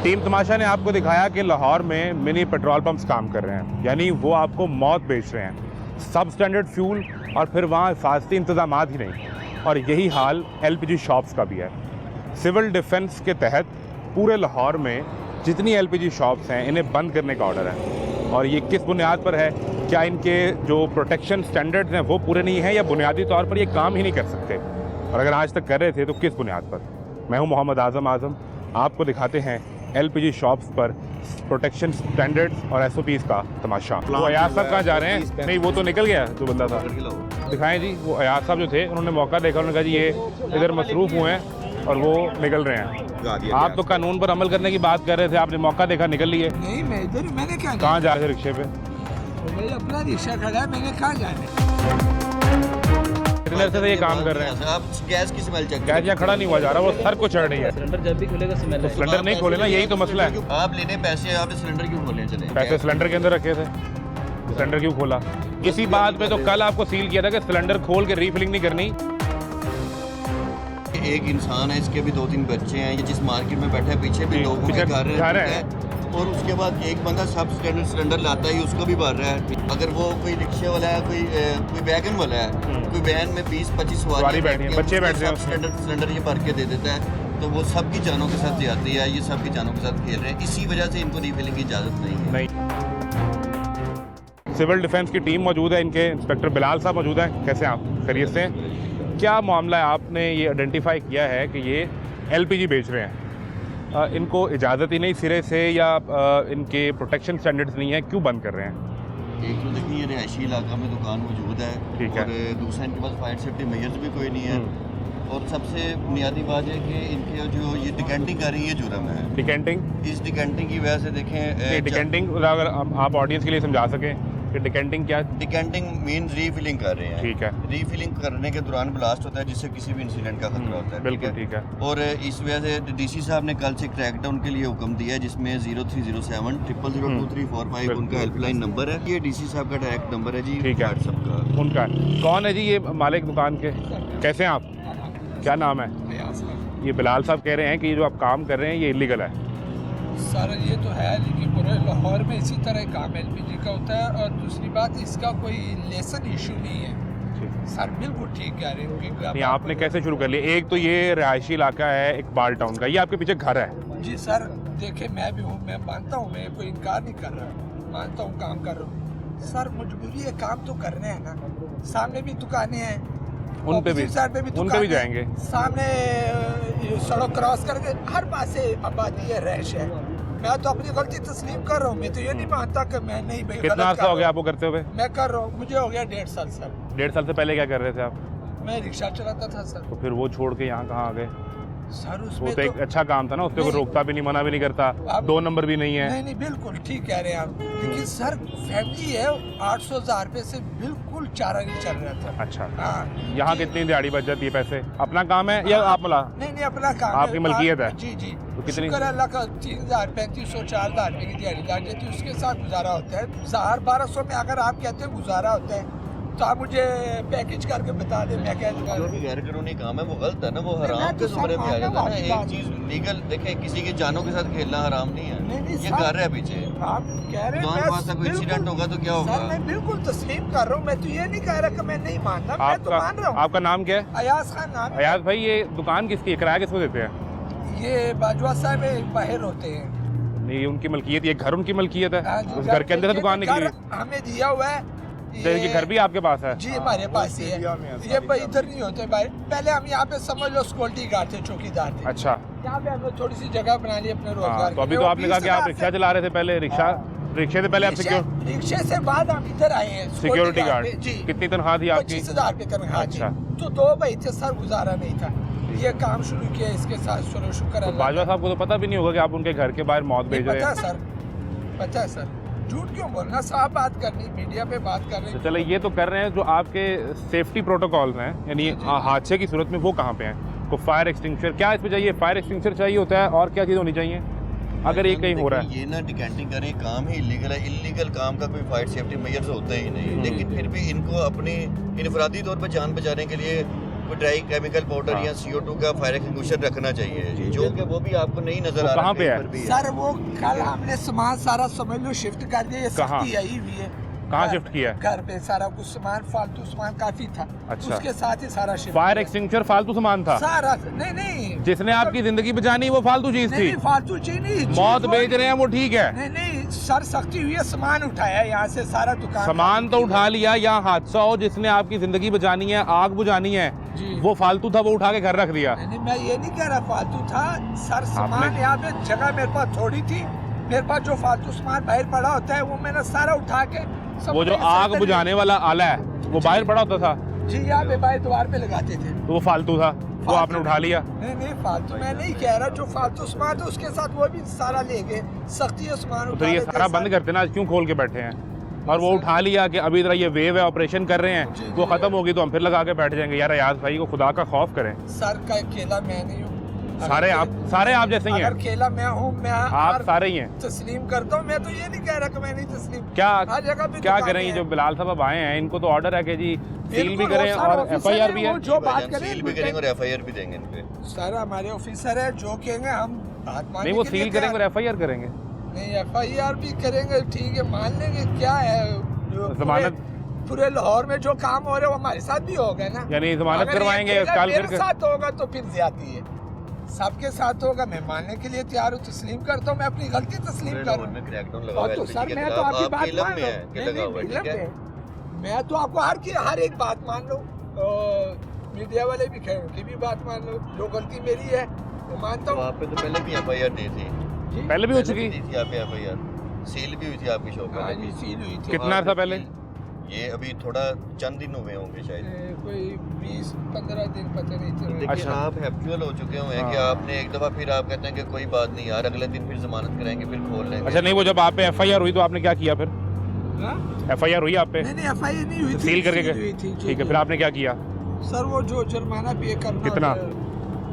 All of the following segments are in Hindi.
टीम तमाशा ने आपको दिखाया कि लाहौर में मिनी पेट्रोल पंप्स काम कर रहे हैं, यानी वो आपको मौत बेच रहे हैं, सब स्टैंडर्ड फ्यूल और फिर वहाँ हिफाजती इंतजाम ही नहीं। और यही हाल LPG शॉप्स का भी है। सिविल डिफेंस के तहत पूरे लाहौर में जितनी LPG शॉप्स हैं इन्हें बंद करने का ऑर्डर है। और ये किस बुनियाद पर है? क्या इनके जो प्रोटेक्शन स्टैंडर्ड्स हैं वो पूरे नहीं हैं, या बुनियादी तौर पर ये काम ही नहीं कर सकते? और अगर आज तक कर रहे थे तो किस बुनियाद पर? मैं हूँ मोहम्मद आज़म, आपको दिखाते हैं LPG शॉप्स पर प्रोटेक्शन स्टैंडर्ड्स और SOPs का तमाशा। वो अयाज साहब कहाँ जा रहे हैं? नहीं, वो तो निकल गया जो बंदा था। दिखाएं जी, वो अयाज साहब जो थे उन्होंने मौका देखा, उन्होंने कहा जी ये इधर मसरूफ़ हुए हैं और वो निकल रहे हैं। आप तो कानून पर अमल करने की बात कर रहे थे, आपने मौका देखा निकल लिए। नहीं, मैं इधर, मैंने क्या, कहाँ जा रहे थे रिक्शे पे? मेरा अपना रिक्शा खड़ा है, मैंने कहाँ जाना? कितने अर्से से ये काम कर रहे हैं? आप गैस की स्मेल चेक गैस यहाँ खड़ा नहीं हुआ जा रहा, वो सर को चढ़ रही है। सिलेंडर जब भी खुलेगा स्मेल तो सिलेंडर नहीं खोले ना, यही तो मसला है। आप लेने पैसे, आपने सिलेंडर क्यों खोले? चले पैसे सिलेंडर के अंदर रखे थे, सिलेंडर क्यों खोला? इसी बात पे तो कल आपको सील किया था कि सिलेंडर खोल के रीफिलिंग नहीं करनी। एक इंसान है, इसके भी 2-3 बच्चे हैं, ये जिस मार्केट में बैठा है पीछे भी लोगों के घर है, और उसके बाद एक बंदा सब स्टैंडर्ड सिलेंडर लाता है, उसको भी भर रहा है। अगर वो कोई रिक्शे वाला है, कोई वैगन वाला है, कोई वैन में 20-25 सवारी बैठी है, बच्चे बैठे हैं, स्टैंडर्ड सिलेंडर ये भर के दे देता है, तो वो सबकी जानों के साथ जाती है, ये सबकी जानों के साथ खेल रहे हैं। इसी वजह से इनको रीफिलिंग की इजाज़त नहीं है। सिविल डिफेंस की टीम मौजूद है, इनके इंस्पेक्टर बिलाल साहब मौजूद हैं। कैसे आप? खैरियत से? क्या मामला है? आपने ये आइडेंटिफाई किया है कि ये LPG बेच रहे हैं, इनको इजाज़त ही नहीं सिरे से, या इनके प्रोटेक्शन स्टैंडर्ड्स नहीं है, क्यों बंद कर रहे हैं? एक तो देखिए, ये रिहायशी इलाका में दुकान मौजूद है, ठीक है, और दूसरा इनके पास फायर सेफ्टी मेजर्स भी कोई नहीं है, और सबसे बुनियादी बात है कि इनके जो ये डिकेंटिंग कर रही है जुर्म है। डिकेंटिंग? इस डिकेंटिंग की वजह से देखें, डिकेंटिंग अगर आप ऑडियंस के लिए समझा सकें कि डिकेंटिंग क्या? डिकेंटिंग मीन रीफिलिंग कर रहे हैं। ठीक है। रीफिलिंग करने के दौरान ब्लास्ट होता है, जिससे किसी भी इंसिडेंट का खतरा होता है। बिल्कुल ठीक है। और इस वजह से DC साहब ने कल से क्रैकडाउन के लिए हुक्म दिया है, जिसमें 0307 002345 उनका हेल्पलाइन नंबर है। ये DC साहब का डायरेक्ट नंबर है जी, ठीक है, व्हाट्सएप का। उनका कौन है जी ये मालिक दुकान के? कैसे हैं आप? क्या नाम है? ये बिलाल साहब कह रहे हैं कि ये जो आप काम कर रहे हैं ये इलीगल है। सर ये तो है, लेकिन पूरे लाहौर में इसी तरह काम LPG का होता है, और दूसरी बात इसका कोई लेसन इशू नहीं है। सर बिल्कुल ठीक कह रहे हो। नहीं, आपने कैसे शुरू कर लिया? एक तो ये रिहायशी इलाका है, एक बाल टाउन का, ये आपके पीछे घर है। जी सर, देखिए मैं भी हूँ, मैं मानता हूँ, मैं कोई इनकार नहीं कर रहा, मानता हूँ काम कर रहा हूँ। सर मजबूरी है, काम तो करने हैं ना। सामने भी दुकानें हैं, उन पे भी जाएंगे। सामने सड़क क्रॉस करके हर पासे आबादी है, रैश है। मैं तो अपनी गलती तस्लीम कर रहा हूँ, मैं तो ये नहीं मानता कि मैं नहीं भाई। कितना अर्सा हो गया आपको करते हुए? मैं कर रहा हूँ, मुझे हो गया 1.5 साल सर। 1.5 साल से पहले क्या कर रहे थे आप? मैं रिक्शा चलाता था सर। तो फिर वो छोड़ के यहाँ कहाँ आ गए? सर उसमें वो तो एक अच्छा काम था ना, उससे कोई रोकता भी नहीं, मना भी नहीं करता, 2 नंबर भी नहीं है। नहीं बिल्कुल ठीक कह रहे हैं आप, लेकिन सर फैमिली है, 800,000 रुपए से बिल्कुल चारा नहीं चल रहा था। अच्छा, हाँ। यहाँ कितनी दिहाड़ी बच जाती है? पैसे अपना काम है या आप मला? नहीं अपना काम, आपकी मलकियत है? जी। तो कितनी? शुक्र अल्लाह का 3,000 3500 4,000 रुपए की दिहाड़ी लग जाती है, उसके साथ गुजारा होता है। 1200 में अगर आप कहते हैं गुजारा होता है, तो आप मुझे पैकेज करके बता दें, मैं कह दूंगा। जो भी गैर कानूनी काम है वो गलत है ना, वो हराम के जुमरे में आ जाता है ना। एक चीज लीगल देखें, किसी की जानों के साथ खेलना हराम नहीं है। ये कर रहा है पीछे, आप कह रहे हैं कोई इंसिडेंट होगा तो क्या होगा? मैं बिल्कुल तस्लीम कर रहा हूँ, मैं तो ये नहीं कह रहा कि मैं नहीं मानता, मैं तो मान रहा हूँ। आपका नाम क्या है? अयाज खान नाम। अयाज भाई, ये दुकान किसकी है? किराया किसको देते हैं? ये बाजवा साहब बाहर होते हैं। नहीं, उनकी मलकियत, ये घर उनकी मलकियत है, उस घर के अंदर दुकान निकली हमें दिया हुआ है। ये घर भी आपके पास है? जी हमारे पास ही है। ये इधर नहीं होते बाहर, पहले हम यहाँ पे समझ लो सिक्योरिटी गार्ड थे, चौकीदार थे। अच्छा, यहाँ पे हमने थोड़ी सी जगह बना ली अपने रोजगार। तो अभी तो आपने कहा कि आप रिक्शा चला रहे थे पहले, रिक्शे से पहले आप रिक्शे से बाद हम इधर आए हैं सिक्योरिटी गार्ड। कितनी तनख्वाह थी आपकी? 25,000 रुपए तनख्वाह। अच्छा, तो 2 भाई थे सर, गुजारा नहीं था, ये काम शुरू किया, इसके साथ चलो शुक्र है। बाजवा साहब को तो पता भी नहीं होगा कि आप उनके घर के बाहर मौत भेज रहे हैं? पता है सर, झूठ क्यों बोलना, साफ बात करनी, मीडिया पे बात कर रहे हैं। तो चले, ये तो कर रहे हैं जो आपके सेफ्टी प्रोटोकॉल हैं, यानी हादसे की सूरत में वो कहाँ पे हैं? को फायर एक्सटिंग्विशर क्या इसमें चाहिए? फायर एक्सटिंग्विशर चाहिए होता है, और क्या चीज़ होनी चाहिए अगर ये कहीं हो रहा है? ये ना डिकेंटिंग करें, काम ही इलीगल है। इलीगल काम का कोई फायर सेफ्टी मेजर्स होता ही नहीं, लेकिन फिर भी इनको अपनी इनफरादी तौर पर जान बचाने के लिए कोई ड्राई केमिकल पाउडर या CO2 का फायर एक्सटिंग्विशर रखना चाहिए, जो कि वो भी आपको नहीं नजर आ रहा कहाँ पे है? पर भी सर वो कल हमने सामान सारा समझ लो शिफ्ट कर दिया, ये कहाँ? सख्ती आई हुई है। कहाँ शिफ्ट किया है? घर पे सारा कुछ सामान, फालतू सामान काफी था, अच्छा। उसके साथ ही सारा शिफ्ट फायर किया। एक्सटिंग्विशर फालतू सामान था? सारा नहीं जिसने आपकी जिंदगी बचानी वो फालतू चीज थी? नहीं फालतू चीज नहीं, मौत चीज बेच रहे हैं वो ठीक है, नहीं सर सख्ती हुई है, सामान उठाया यहाँ से सारा दुकान, सामान तो उठा लिया, यहाँ हादसा हो, जिसने आपकी जिंदगी बचानी है, आग बुझानी है, जी। वो फालतू था, वो उठा के घर रख दिया। नहीं मैं ये नहीं कह रहा फालतू था सर, सामान यहाँ पे जगह मेरे पास थोड़ी थी, मेरे पास जो फालतू सामान बाहर पड़ा होता है वो मैंने सारा उठा के वो जो आग बुझाने वाला आला है वो बाहर पड़ा होता था जी, यहाँ पे बाहर द्वार पे लगाते थे, तो वो फालतू था, वो आपने उठा लिया। नहीं फालतू मैं नहीं कह रहा, जो फालतू सामान था उसके साथ वो भी सारा ले गए, सख्ती है सामान तो उठा ये लेते सारा हैं, बंद करते ना, क्यों खोल के बैठे हैं? और वो उठा लिया कि अभी इधर ये वेव है, ऑपरेशन कर रहे जी, हैं, वो जी। खत्म होगी तो हम फिर लगा के बैठ जाएंगे। यार अयाज भाई को खुदा का खौफ करें, सर का अकेला मैं नहीं हूँ, सारे आप जैसे ही अगर हैं, खेला मैं हूँ, मैं आप हर सारे ही हैं। तस्लीम करता हूँ, मैं तो ये नहीं कह रहा कि मैं नहीं तस्लीम, क्या हर जगह पे क्या दुकानें करें? ये हैं। जो बिलाल साहब आए हैं इनको तो ऑर्डर है कि जी सील भी बिल्कुल, करें वो और सारे FIR भी है। वो जो बात भाईजान, करें सील भी करेंगे और FIR भी देंगे इन पे। सर हमारे ऑफिसर है, जो कहेंगे हम बात मानने नहीं वो के लिए सील तैयार। करेंगे और FIR करेंगे। नहीं FIR भी करेंगे, ठीक है मान लेंगे, क्या है जो जमानत पूरे लाहौर में जो काम हो रहे हैं वो हमारे साथ भी होगा ना, यानी जमानत अगर ये करवाएंगे कहेगा कल मेरे फिर साथ होगा तो फिर ज्यादती है, सबके साथ होगा, मैं मानने के लिए तैयार हूँ, तस्लीम करता हूँ, मैं अपनी गलती तस्लीम कर रहा में क्रैकडाउन हूँ। लगा और हुआ तो है सर LPG के मैं तो खिलाफ, आपकी आपके बात इल्म मान में लो, है कि नहीं, लगा हुआ है, नहीं, ठीक है? मैं तो आपको हर एक बात मान लो, मीडिया वाले भी कहें उनकी भी बात मान लो, जो गलती मेरी है वो मानता तो हूँ। आप पे तो पहले भी FIR दी थी, जी। पहले भी हो चुकी। दी थी आप पे FIR, सील भी हुई थी आपकी शॉप हाँ पे। जी, सील हुई थी। कितना था पहले? ये अभी थोड़ा चंद दिन हुए होंगे शायद। कोई 20-15 दिन पता नहीं चला। देखिए अच्छा। आप हैप्चुअल हो चुके हुए हैं कि हाँ। आपने एक दफा फिर आप कहते हैं कि कोई बात नहीं यार, अगले दिन फिर जमानत कराएंगे, फिर खोल लेंगे। अच्छा नहीं, वो जब आप पे FIR हुई तो आपने क्या किया फिर? हाँ? FIR हुई आप पे? नहीं FIR नहीं हुई थी, सील करके सील गए? हुई थी, जी, ठीक है, जी। फिर आपने क्या किया? सर वो जो जुर्माना पे करना कितना? होता है,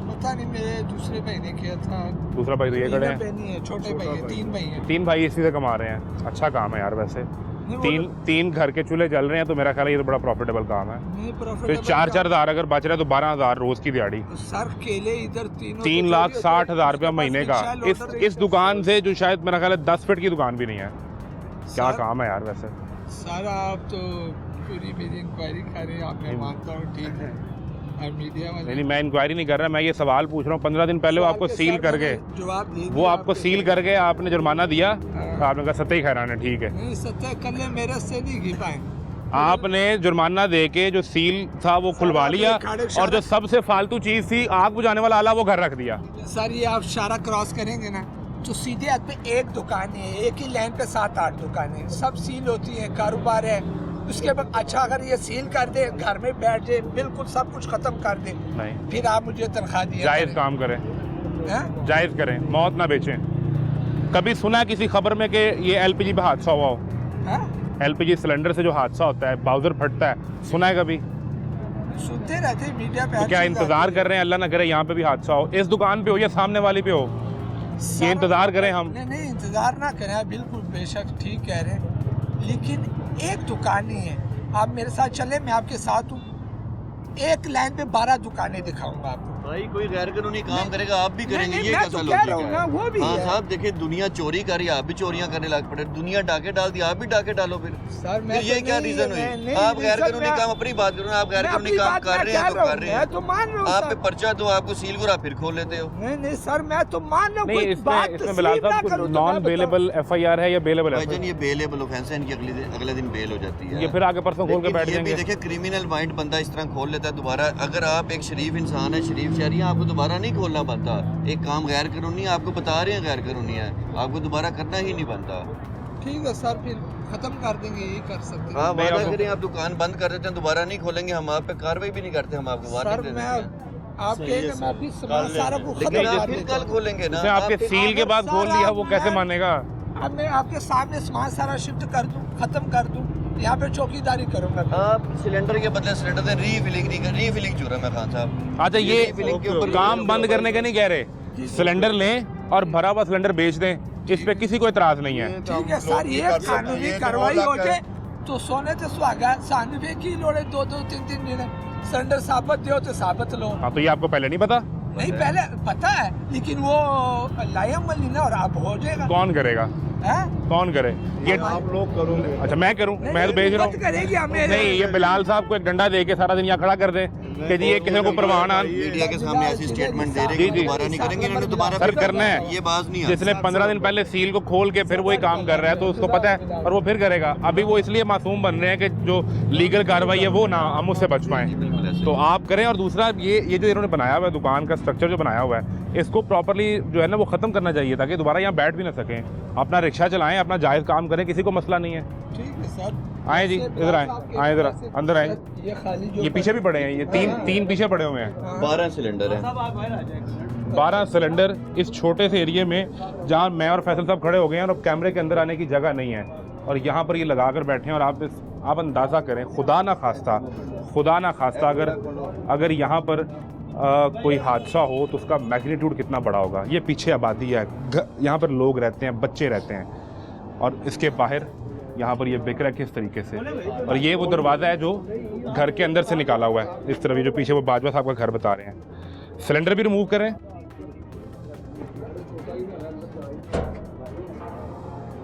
पता नहीं, मेरे दूसरे भाई ने किया था। दूसरा भाई तो ये खड़े हैं, पे नहीं है, छोटे भाई है, 3 भाई हैं। 3 भाई इसी से कमा रहे हैं। अच्छा काम है यार वैसे, नहीं, वो- तीन घर के चूल्हे जल रहे हैं तो मेरा ख्याल है ये तो बड़ा प्रॉफिटेबल काम है। नहीं फिर प्रॉफिट 4-4 हज़ार अगर बच रहा है तो 12,000 रोज की दिहाड़ी, सर केले इधर 3,60,000 रुपया महीने का। इस दुकान से जो शायद मेरा ख्याल है 10 फीट की दुकान भी नहीं है। क्या सर- काम है यार वैसे। सर आप तो पूरी मेरी इंक्वायरी कर रहे हैं, आप मैं मानता हूँ, ठीक है, और मीडिया वाले नहीं मैं इंक्वायरी नहीं कर रहा, मैं ये सवाल पूछ रहा हूँ। 15 दिन पहले वो सवाल आपको के सील सर करके, मैंने जवाब दे वो दिया आपको आपके सील लिए। करके आपने जुर्माना दिया, हाँ। तो आपने कहा सत्य ही खैरान है, ठीक है। नहीं सत्य कल मेरे से नहीं घी पाए। आपने जुर्माना दे के जो सील था वो खुलवा आपने लिया, खाड़े और शाड़े- जो सबसे फालतू चीज थी आग बुझाने वाला आला वो घर रख दिया। सर ये आप शारा क्रॉस करेंगे ना तो सीधे हाथ पे एक दुकान है, एक ही लाइन पे 7-8 दुकानें, सब सील होती है, कारोबार है। उसके बाद अच्छा अगर ये सील कर दे, घर में बैठ जाए, बिल्कुल सब कुछ खत्म कर दे, नहीं, फिर आप मुझे तनख्वाह दिया जायज काम करें, हैं? जायज करें, मौत ना बेचें। कभी सुना किसी खबर में कि ये LPG पे हादसा हुआ हो? हैं? LPG सिलेंडर से जो हादसा होता है, बाउजर फटता है, सुना है कभी? सुनते रहते हैं मीडिया पे। तो हर क्या चीज़ इंतजार आती है। कर रहे हैं अल्लाह ना करे यहाँ पे भी हादसा हो, इस दुकान पे हो या सामने वाली पे हो? सर, ये इंतजार करें हम? नहीं इंतजार ना करें, आप बिल्कुल बेशक ठीक कह रहे हैं, लेकिन एक दुकान नहीं है। आप मेरे साथ चले, मैं आपके साथ हूँ, एक लाइन पे 12 दुकानें दिखाऊंगा आपको। भाई कोई गैर कानूनी काम नहीं, करेगा आप भी करेंगे, नहीं, ये मैं कैसा तो लॉजिक कह रहा हूँ ना, वो भी हाँ है। साहब देखिए, दुनिया चोरी कर रही है, आप भी चोरियां करने लग पड़े, दुनिया डाके डाल दी, आप भी डाके डालो फिर। सर फिर ये क्या रीजन हुई? आप गैर कानूनी काम अपनी बात करो ना, आप गैर कानूनी काम कर रहे हैं तो कर रहे मैं हैं, तो मान रहा हूँ आप पे सर। पर्चा दो, आपको सील करो, आप फिर खोल लेते हो। नहीं सर मैं तो मान रहा हूँ, नहीं, कोई बात इसमें बिलाल तस्लीम ना साहब करूँ तो नॉन मैं बताऊँ। बेलेबल FIR है या बेलेबल भाईजान है? ये बेलेबल ऑफेंस है, इनकी अगले दिन बेल हो जाती है। ये फिर आगे परसों खोल के लेकिन बैठ ये भी जाएंगे। देखिए, क्रिमिनल माइंड बंदा इस तरह खोल लेता है दोबारा। अगर आप एक शरीफ इंसान है, शरीफ शहरी है, आपको दोबारा नहीं खोलना बनता। एक काम गैर कानूनी है, आपको बता रहे हैं गैर कानूनी है, आपको दोबारा करना ही नहीं बनता। ठीक है सर, फिर खत्म कर देंगे, यही कर सकते हैं। आप नहीं, वादा आपको- करें, आप दुकान बंद कर देते हैं, दोबारा नहीं खोलेंगे, हम आप पे कार्रवाई भी नहीं करते, हम आपको वार्निंग सर दे मैं देते हैं। आप कहेंगे मैं अभी सामान सारा को खत्म लेकिन आप कर फिर देता कल हूँ। खोलेंगे ना। उसने आपके आप- सील के बाद खोल लिया, वो कैसे मानेगा? अब मैं आपके सामने सामान सारा शिफ्ट कर दूं, खत्म कर दूं, यहाँ पे चौकीदारी करूंगा मैं। आप सिलेंडर के बदले सिलेंडर दें, रीफिलिंग जुर्म है खान साहब। अच्छा ये रीफिलिंग के ऊपर काम बंद करने का नहीं कह रहे, सिलेंडर लें और भरा हुआ सिलेंडर बेच दें, इस पे किसी को इतराज नहीं है। ठीक है सर, ये कानूनी कार्रवाई हो जाए तो सोने ते सुहागा सानू की लोड़े 2-2 3-3 दिन सिलेंडर साबित दो तो साबित लो। हाँ, तो ये आपको पहले नहीं पता? नहीं, पहले पता है, लेकिन वो लायमल नहीं ना, और आप हो जाएगा। कौन करेगा? कौन करे ये? आप लोग करोगे? अच्छा, मैं करूं? मैं तो भेज रहा हूँ। करेगी हमें नहीं, ये बिलाल साहब को एक डंडा दे के सारा दिन यहाँ खड़ा कर दे कि जी ये किसी को परवाह ना। मीडिया के सामने ऐसी स्टेटमेंट दे रहे जी, हैं जी। दोबारा नहीं करेंगे, इन्होंने दोबारा सर फिर करना है। ये बात नहीं जिसने 15 दिन पहले सील को खोल के फिर वही काम कर रहा है तो उसको पता है, और वो फिर करेगा। अभी वो इसलिए मासूम बन रहे हैं कि जो लीगल कार्रवाई है वो ना हम उससे बच पाएं। तो आप करें। और दूसरा ये जो इन्होंने बनाया हुआ है दुकान का स्ट्रक्चर जो बनाया हुआ है, इसको प्रॉपर्ली जो है ना वो ख़त्म करना चाहिए ताकि दोबारा यहाँ बैठ भी ना सकें। अपना रिक्शा चलाएं, अपना जायज़ काम करें, किसी को मसला नहीं है। ठीक है सर, आए जी, इधर आए इधर अंदर आए। ये खाली जो ये पीछे भी पड़े हैं, ये तीन पीछे पड़े हुए हैं। 12 सिलेंडर है। 12 सिलेंडर इस छोटे से एरिया में जहाँ मैं और फैसल साहब खड़े हो गए हैं और कैमरे के अंदर आने की जगह नहीं है, और यहाँ पर ये लगा कर बैठे हैं। और आप अंदाज़ा करें, खुदा ना खास्ता अगर यहाँ पर कोई हादसा हो तो उसका मैग्नीट्यूड कितना बड़ा होगा। ये पीछे आबादी है, यहाँ पर लोग रहते हैं, बच्चे रहते हैं, और इसके बाहर यहाँ पर ये बिक रहा है किस तरीके से। और ये वो दरवाज़ा है जो घर के अंदर से निकाला हुआ है इस तरफ, ये जो पीछे वो बाजवा साहब का घर बता रहे हैं। सिलेंडर भी रिमूव करें।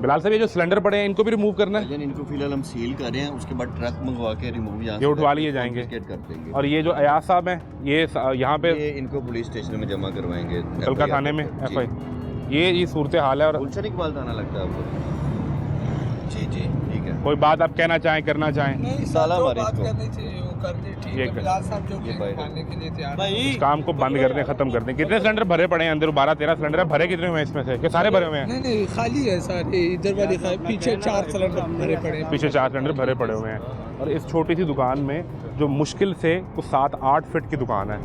बिलाल साहब, ये जो सिलेंडर पड़े हैं इनको भी रिमूव करना है। इनको फिलहाल हम सील कर रहे हैं, उसके बाद ट्रक मंगवा के रिमूव ये उठवा लिए जाएंगे कर देंगे। और ये जो अयाज साहब हैं ये यहाँ पे इनको पुलिस स्टेशन में जमा करवाएंगे, कलका थाने में FI। ये सूरत हाल है। और गुलशन इकबाल थाना लगता है आपको? जी जी, ठीक है। कोई बात आप कहना चाहें, करना चाहें? नहीं, साला जो हमारे बात इसको। करनी चाहिए वो कर दे। ठीक ये है, कर। बिलाल साहब जो ये भाई। मानने के लिए तैयार भाई इस काम को बंद कर दें, खत्म कर दें। कितने सिलेंडर भरे पड़े हैं अंदर? 12-13 सिलेंडर है। भरे कितने हुए हैं इसमें से? कि सारे भरे हुए हैं? नहीं, खाली है सारे। इधर वाली पीछे 4 सिलेंडर भरे पड़े हैं। पीछे 4 सिलेंडर भरे पड़े हुए हैं। और इस छोटी सी दुकान में जो मुश्किल से कुछ 7-8 फीट की दुकान है,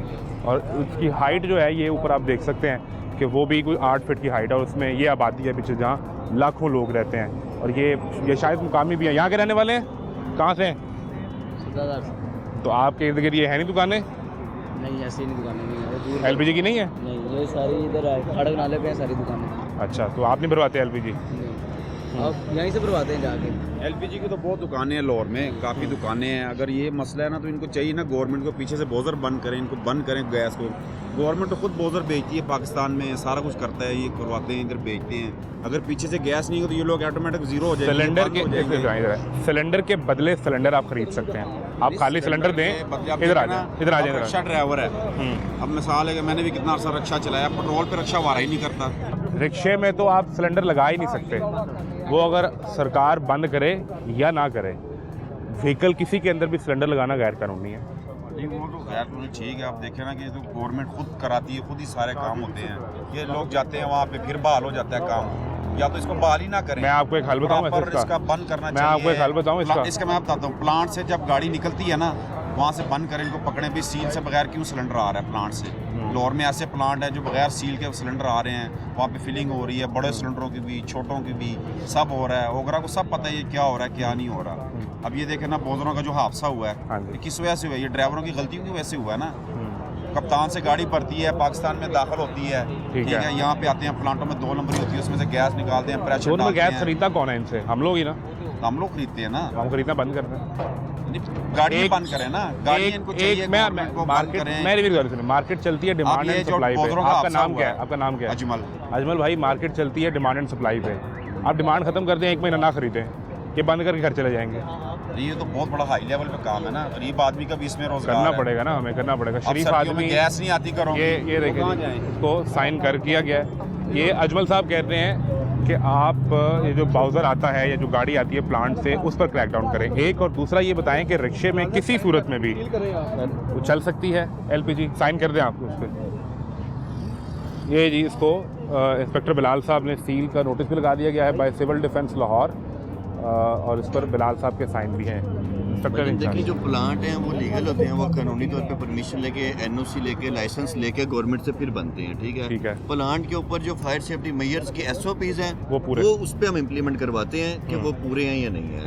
और उसकी हाइट जो है ये ऊपर आप देख सकते हैं कि वो भी कोई 8 फीट की हाइट है। और उसमें ये आबादी है पीछे जहाँ लाखों लोग रहते हैं। और ये शायद मुकामी भी हैं। यहाँ के रहने वाले हैं? कहाँ से हैं? तो आपके इर्द गिर्द ये है नहीं दुकानें? नहीं, ऐसी नहीं दुकानें नहीं है। LPG की नहीं है? नहीं, ये सारी इधर खड़क नाले पे है सारी दुकानें। अच्छा, तो आप नहीं भरवाते LPG? आप यहीं से भरवाते हैं जाके? LPG की तो बहुत दुकानें हैं लाहौर में, काफ़ी दुकानें हैं। अगर ये मसला है ना तो इनको चाहिए ना गवर्नमेंट को पीछे से बोजर बंद करें, इनको बंद करें गैस को। गवर्नमेंट तो खुद बोजर बेचती है पाकिस्तान में, सारा कुछ करता है, ये करवाते हैं, इधर बेचते हैं। अगर पीछे से गैस नहीं हो तो ये लोग ऑटोमेटिक जीरो हो जाएंगे। सिलेंडर के बदले सिलेंडर आप खरीद सकते हैं। आप खाली सिलेंडर दें। इधर आ जाए। रिक्शा ड्राइवर है, अब मिसाल है कि मैंने भी कितना अर्सा रिक्शा चलाया, पेट्रोल पे रिक्शा वारा ही नहीं करता। रिक्शे में तो आप सिलेंडर लगा ही नहीं सकते। वो अगर सरकार बंद करे या ना करे, व्हीकल किसी के अंदर भी सिलेंडर लगाना गैर कानूनी है। नहीं, वो तो गैर कानूनी ठीक है। आप देखें ना कि तो गवर्नमेंट खुद कराती है, खुद ही सारे काम होते हैं। ये लोग जाते हैं वहाँ पे, फिर बहाल हो जाता है काम, या तो इसको बहाल ही ना करें। मैं आपको एक हल बताऊं इसका बंद करना चाहिए। मैं आपको एक हल बताऊं इसका मैं बताता हूँ। प्लांट से जब गाड़ी निकलती है ना, वहाँ से बंद करें, इनको पकड़ें भी सील से बगैर क्यों सिलेंडर आ रहा है प्लांट से। लाहौर में ऐसे प्लांट है जो बगैर सील के सिलेंडर आ रहे हैं, वहाँ पे फिलिंग हो रही है, बड़े सिलेंडरों की भी, छोटों की भी, सब हो रहा है। ओगरा को सब पता है ये क्या हो रहा है क्या नहीं हो रहा। अब ये देखें ना, बोजरों का जो हादसा हुआ है ये किस वजह से हुआ है? ये ड्राइवरों की गलती की वजह से हुआ है ना। कप्तान से गाड़ी भरती है, पाकिस्तान में दाखिल होती है, ठीक है, यहाँ पे आते हैं, प्लांटों में 2 नंबरी होती है, उसमें से गैस निकालते हैं, प्रेशर डालते हैं। गैस खरीदता कौन है इनसे? हम लोग ही ना। हम लोग खरीदते हैं ना। हम खरीदना बंद करते हैं। गाड़ी बंद करें ना, गाड़ी इनको चाहिए गवर्नमेंट को बंद करें। मैं रिव्यू कर, मार्केट चलती है डिमांड एंड सप्लाई पे। आपका नाम क्या है? आपका नाम क्या है? अजमल भाई, मार्केट चलती है डिमांड एंड सप्लाई पे। आप डिमांड खत्म कर दें, 1 महीना ना खरीदें, ये बंद करके घर चले जाएंगे। ये तो बहुत बड़ा हाई लेवल पे काम है ना, गरीब आदमी का भी इसमें रोजगार करना पड़ेगा ना, हमें करना पड़ेगा। शरीफ आदमी, गैस नहीं आती करो। ये देखिए, इसको साइन कर किया गया है। ये अजमल साहब कहते हैं कि आप ये जो बाउज़र आता है या जो गाड़ी आती है प्लांट से, उस पर क्रैकडाउन करें। एक और दूसरा ये बताएं कि रिक्शे में किसी सूरत में भी वो चल सकती है LPG। साइन कर दें आप उस पर। ये जी, इसको इंस्पेक्टर बिलाल साहब ने सील का नोटिस भी लगा दिया गया है बाय सिविल डिफेंस लाहौर, और इस पर बिलाल साहब के साइन भी हैं। देखिए, जो प्लांट हैं वो लीगल होते हैं, वो कानूनी तौर पे परमिशन लेके, NOC लेके, लाइसेंस लेके गवर्नमेंट से फिर बनते हैं, ठीक है। प्लांट के ऊपर जो फायर सेफ्टी मेजर्स के SOPs हैं वो उस पर हम इम्प्लीमेंट करवाते हैं कि वो पूरे हैं या नहीं है।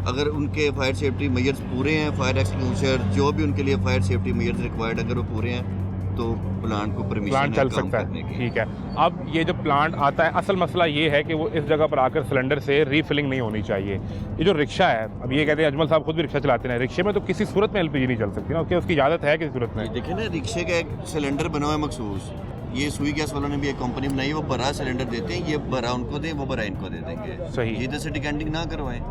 अगर उनके फायर सेफ्टी मेजर्स पूरे हैं, फायर एक्सटिंग्विशर जो भी उनके लिए फायर सेफ्टी मेजर्स रिक्वायर्ड अगर वो पूरे हैं, तो प्लांट को परमिशन प्लांट चल सकता है, ठीक है। अब ये जो प्लांट आता है, असल मसला ये है कि वो इस जगह पर आकर सिलेंडर से रीफिलिंग नहीं होनी चाहिए। ये जो रिक्शा है, अब ये कहते हैं अजमल साहब खुद भी रिक्शा चलाते हैं, रिक्शे में तो किसी सूरत में एलपीजी नहीं चल सकती ना, उसकी इजाज़त है किसी सूरत में। देखिए ना, रिक्शे का एक सिलेंडर बना हुआ है मखसूस, ये सुई गैस वालों ने भी एक कंपनी बनाई, वो बड़ा सिलेंडर देते हैं, ये बड़ा उनको दे, वो बड़ा इनको दे देंगे। सही। ये इधर से डिकैंटिंग ना करवाएं,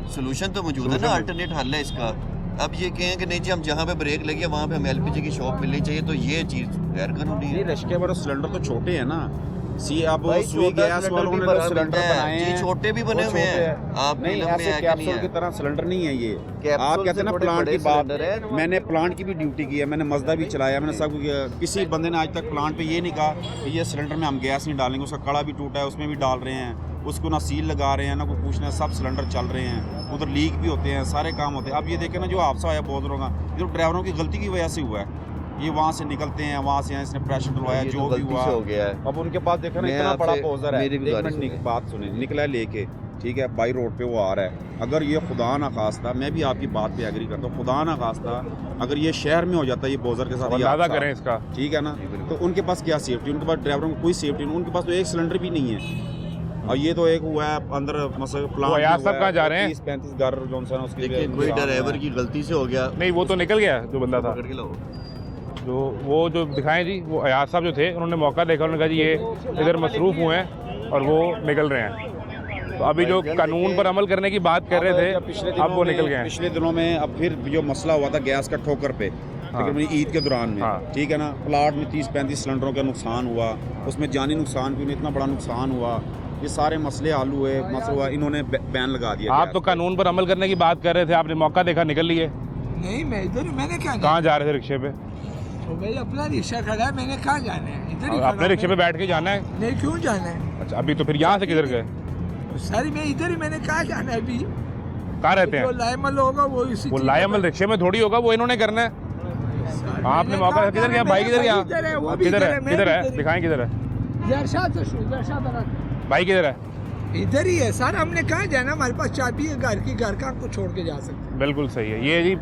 सोल्यूशन तो मौजूद है ना, अल्टरनेट हल है इसका। अब ये कहें कि नहीं जी हम जहाँ पे ब्रेक लगी वहाँ पे हमें एलपीजी की शॉप मिलनी चाहिए, तो ये चीज़ गैर कानूनी है। रिक्शे पर सिलेंडर तो छोटे हैं ना, सी अब भाई, सुई छोटा गैस सिलेंडर वालों भी ने बड़ा जो सिलेंडर मिलता है, बनाए जी, हैं छोटे भी बने वो हुए हैं। छोटे आप नहीं, फिल्म में ऐसे है कि नहीं कैप्सूल है? की तरह सिलेंडर नहीं है ये। कैप्सूल आप कहते से हैं ना थोड़े प्लांट बड़े की बात, सिलेंडर है। मैंने प्लांट की भी ड्यूटी की है, मैंने मजदा भी चलाया, मैंने सब कुछ किया। किसी बंदे ने आज तक प्लांट पे ये नहीं कहा कि ये सिलेंडर में हम गैस नहीं डालेंगे, उसका कड़ा भी टूटा है उसमें भी डाल रहे हैं, उसको ना सील लगा रहे हैं ना कोई पूछना है, सब सिलेंडर चल रहे हैं, उधर लीक भी होते हैं, सारे काम होते हैं। अब ये देखें ना जो हादसा आया बहुत लोगों का, ये तो ड्राइवरों की गलती की वजह से हुआ है, ये वहाँ से निकलते हैं, वहाँ से इसने प्रेशर डलवाया, ये जो तो भी गलती हुआ से हो गया है। अब उनके पास देखा ना मैं इतना बड़ा आपसे- पोजर है, मेरी एक गुजारिश मिनट है। बात सुने, निकला है लेके, ठीक है, बाई रोड पे वो आ रहा है। अगर ये खुदा ना खास्ता, मैं भी आपकी बात पे एग्री करता हूँ, खुदा ना खास्ता अगर ये शहर में हो जाता है ये बोजर के साथ, ये अंदाजा हादसा, करें इसका, ठीक है ना, तो उनके पास क्या सेफ्टी, उनके पास ड्राइवरों को कोई सेफ्टी नहीं, उनके पास तो एक सिलेंडर भी नहीं है। और ये तो एक हुआ है अंदर मतलब प्लांट, वो अयाज साहब कहाँ जा रहे हैं? 30-35 घर जॉनसन उसके देखिए कोई ड्राइवर की गलती से हो गया, नहीं वो तो निकल गया जो बंदा था, पकड़ के लाओ। जो वो जो दिखाएं जी, वो अयाज साहब जो थे, उन्होंने मौका देखा, उन्होंने कहा जी ये इधर मसरूफ़ हुए हैं और वो निकल रहे हैं। तो अभी जो कानून पर अमल करने की बात कर रहे थे, अब वो निकल गए हैं। पिछले दिनों में अब फिर जो मसला हुआ था गैस का ठोकर पे, तकरीबन ईद के दौरान में, हाँ। ठीक है ना, प्लाट में 30-35 सिलेंडरों का नुकसान हुआ, उसमें जानी नुकसान भी नहीं, इतना बड़ा नुकसान हुआ, ये सारे मसले हल हुए, मसला हुआ, इन्होंने बैन लगा दिया। आप गैस तो पे। कानून पर अमल करने की बात कर रहे थे, आपने मौका देखा निकल लिए, नहीं मैं इधर ही, मैंने क्या कहाँ जा रहे थे रिक्शे पे? तो भाई अपना रिक्शा खड़ा है, मैंने कहाँ जाना है, इधर ही अपने खड़ा रिक्शे पे हूं। बैठ के जाना है? नहीं क्यों जाना है अच्छा, अभी तो फिर यहाँ से किधर गए? सर, मैं इधर ही, मैंने कहाँ जाना है अभी? कहाँ रहते जो हैं लायमल होगा वो इसी वो? चीज़ लायमल पर- रिक्शे में थोड़ी होगा, वो इन्होंने करना है। सर, आपने मैंने मौका कहा किधर गया? जाना भाई है, किधर गया? इधर है, वो भी किधर इधर है? मैं किधर भी है? इधर ही। दिखाएं किधर है जरशाद से शुरू, जरशाद तक। भाई, किधर है? इधर ही है सर, हमने कहाँ जाना, हमारे पास चाबी है घर की, घर का आपको छोड़ के जा सकते हैं। बिल्कुल सही है। ये जी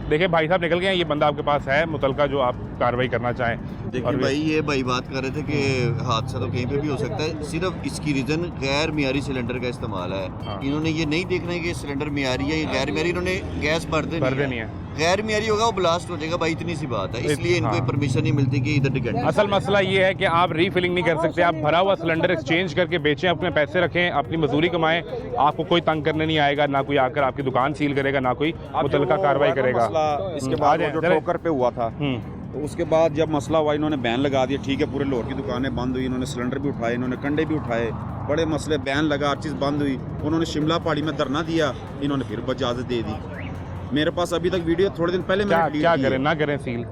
देखिए भाई साहब निकल गए हैं, ये बंदा आपके पास है मुतलका जो आप कार्रवाई करना चाहें। देखिए और भाई, ये भाई बात कर रहे थे कि हादसा तो कहीं पे भी हो सकता है, सिर्फ इसकी रीज़न गैर मियारी सिलेंडर का इस्तेमाल है। हाँ। इन्होंने ये नहीं देखना है कि सिलेंडर मियारी है या गैर मियारी, इन्होंने गैस भर देनी है। गैर मियारी होगा वो ब्लास्ट हो जाएगा भाई, इतनी सी बात है, इसलिए इनको हाँ। परमिशन नहीं मिलती कि इधर डिकैंट। असल मसला ये है कि आप रीफिलिंग नहीं कर सकते, आप भरा हुआ सिलेंडर एक्सचेंज करके बेचें, अपने पैसे रखें, अपनी मजदूरी कमाएं, आपको कोई तंग करने नहीं आएगा, ना कोई आकर आपकी दुकान सील करेगा, ना कोई मुतलका कार्रवाई करेगा। इसके बाद वो जो जरा- ठोकर पे हुआ था, तो उसके बाद जब मसला हुआ इन्होंने बैन लगा दिया, ठीक है, पूरे लाहौर की दुकानें बंद हुई, इन्होंने सिलेंडर भी उठाए, इन्होंने कंडे भी उठाए, बड़े मसले, बैन लगा, हर चीज़ बंद हुई, उन्होंने शिमला पहाड़ी में धरना दिया, इन्होंने फिर इजाज़त दे दी। मेरे पास अभी तक वीडियो थोड़े दिन पहले क्या मैंने delete क्या की है। करें, ना करें सील?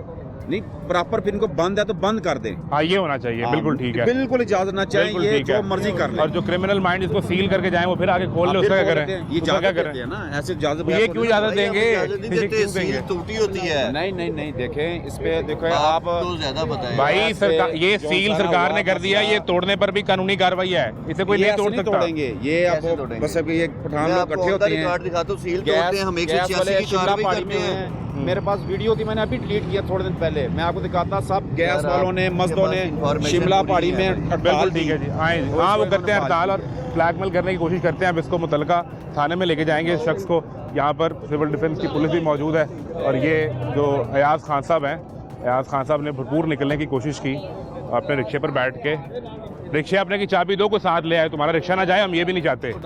नहीं, प्रॉपर फिर इनको बंद है तो बंद कर दें। हाँ, ये होना चाहिए, बिल्कुल ठीक है, बिल्कुल इजाजत ना चाहिए, बिल्कुल ये ठीक जो है। मर्जी कर ले। और जो क्रिमिनल माइंड इसको सील करके जाए वो फिर आगे खोल ले, आप उसका फिर क्या बोल करें? देते हैं, ये उसका क्या इजाजत करें? देते हैं ना, ऐसे इजाजत ये क्यों इजाजत देंगे? इजाजत नहीं ये देते, क्यों सील देंगे? टूटी होती है। नहीं नहीं नहीं, देखें इस पे, देखो आप आपको ज्यादा पता है भाई यहाँ से सरकार, ये जो सील सारा सरकार हुआ ने कर दिया, मसला- ये तोड़ने पर भी कानूनी कार्रवाई है, इसे कोई ये नहीं ऐसे तोड़ नहीं सकता। तोड़ेंगे, ये कैसे आप तोड़ेंगे? बस अभी ये पठान मैं लोग आपको इकट्ठे ऑन द होते हैं, रिकॉर्ड दिखाता हूँ, सील तोड़ते हैं, हम 186 की शिमला कार्रवाई पहाड़ी करते में हैं। मेरे पास वीडियो थी, मैंने अभी डिलीट किया थोड़े दिन पहले, मैं आपको दिखाता, सब गैस यार, वालों ने, आपके मजदों पास ने information शिमला पूरी पहाड़ी है में भाई। हड़ताल बिल्कुल दी। ठीक है जी, आए और हाँ, वो इसको करते हैं इन्होंने हड़ताल और ब्लैकमेल करने की कोशिश करते हैं। अब इसको मुतलका थाने में लेके जाएंगे, इस शख्स को, यहाँ पर सिविल डिफेंस की पुलिस भी मौजूद है। और ये जो अयाज खान साहब हैं, अयाज खान साहब ने भरपूर निकलने की कोशिश की, अपने रिक्शे पर बैठ के, रिक्शे अपने की चाबी दो, को साथ ले आए, तुम्हारा रिक्शा ना जाए, हम ये भी नहीं चाहते। सर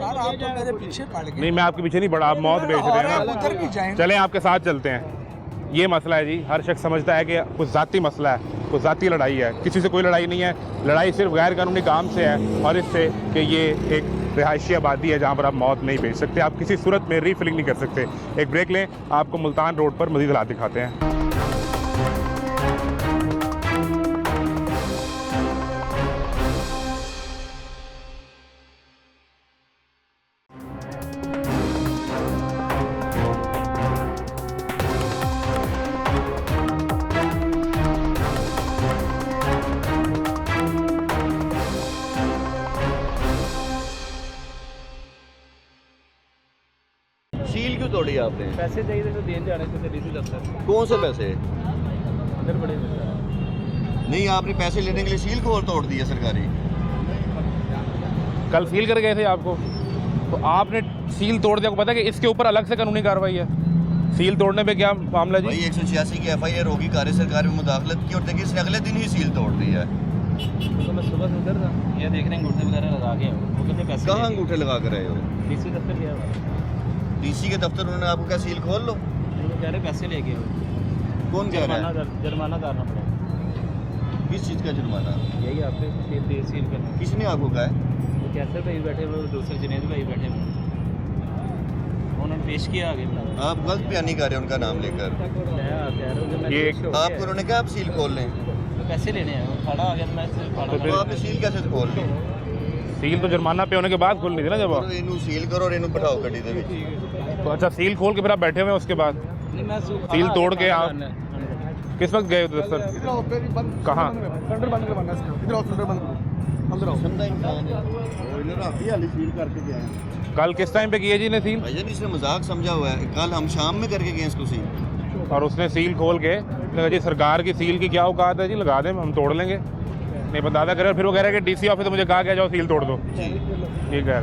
आप तो मेरे पीछे पड़ गए। नहीं, मैं आपके पीछे नहीं बढ़ा, आप मौत बेच रहे हैं आप ना। उधर भी जाएंगे। चलें आपके साथ चलते हैं। ये मसला है जी, हर शख्स समझता है कि कुछ ज़ाती मसला है, कुछ ज़ाती लड़ाई है, किसी से कोई लड़ाई नहीं है, लड़ाई सिर्फ गैर कानूनी काम से है, और इससे कि ये एक रिहायशी आबादी है जहाँ पर आप मौत नहीं बेच सकते, आप किसी सूरत में रीफिलिंग नहीं कर सकते। एक ब्रेक लें, आपको मुल्तान रोड पर मज़ीद हालात दिखाते हैं। सील क्यों तोड़ी आपने? पैसे चाहिए तो देन जाने से डीसी दफ्तर कौन से पैसे? अंदर बड़े नहीं, आपने पैसे लेने के लिए सील खोल तोड़ दिया सरकारी। कल सील कर गए थे आपको, तो आपने सील तोड़ दिया। आपको पता है कि इसके ऊपर अलग से कानूनी कार्रवाई है। सील तोड़ने पे क्या मामला जी? भाई 186 की FIR होगी, कार्य सरकार में मुदाखलत की और देखिए इसने अगले दिन ही सील तोड़ दी है। तो मैं सुबह से उधर था, ये देख रहे हैं अंगूठे वगैरह लगा के वो कहते पैसे कहाँ अंगूठे लगा कर रहे हो? डीसी दफ्तर गया हुआ, DC के दफ्तर उन्होंने आपको क्या सील खोल लो? वो कह रहे पैसे लेके हो, कौन कह रहा है? जुर्माना करना पड़ेगा। किस चीज़ का जुर्माना? यही आपसे सील करना। किसने आपको कहा है? वो कैसे भाई बैठे हुए, दूसरे जुनेद भाई बैठे हुए, उन्होंने पेश किया आगे। आप गलत बयानी कर रहे हैं उनका नाम लेकर। मैं कह रहा हूँ कि मैं ये पेश हो गया। आपको उन्होंने कहा आप सील खोल लें, तो पैसे लेने हैं, वो खड़ा आ गया, मैं खड़ा तो आपने सील कैसे खोल ली? सील तो जुर्माना पे होने के बाद खोलनी थी ना जब आप। और इनू सील करो और इनू बिठाओ गड्डी दे विच। तो अच्छा, सील खोल के फिर आप बैठे हुए हैं, उसके बाद नहीं, मैं सील तोड़ के आप किस वक्त गए उधर सर? कहाँ? समझा इंसान है। और इन्होंने अभी हाली सील करके गए हैं। कल किस टाइम पे किए जी ने सील? भाईजान इसने मजाक समझा हुआ है, कल हम शाम में करके गए इसको सील। और उसने सील खोल के लगा जी सरकार की सील की क्या औकात है जी, लगा दें हम तोड़ लेंगे। नहीं बताता करे, फिर वो कह रहा है कि DC ऑफिस मुझे कहा गया जाओ सील तोड़ दो। जी, ठीक है,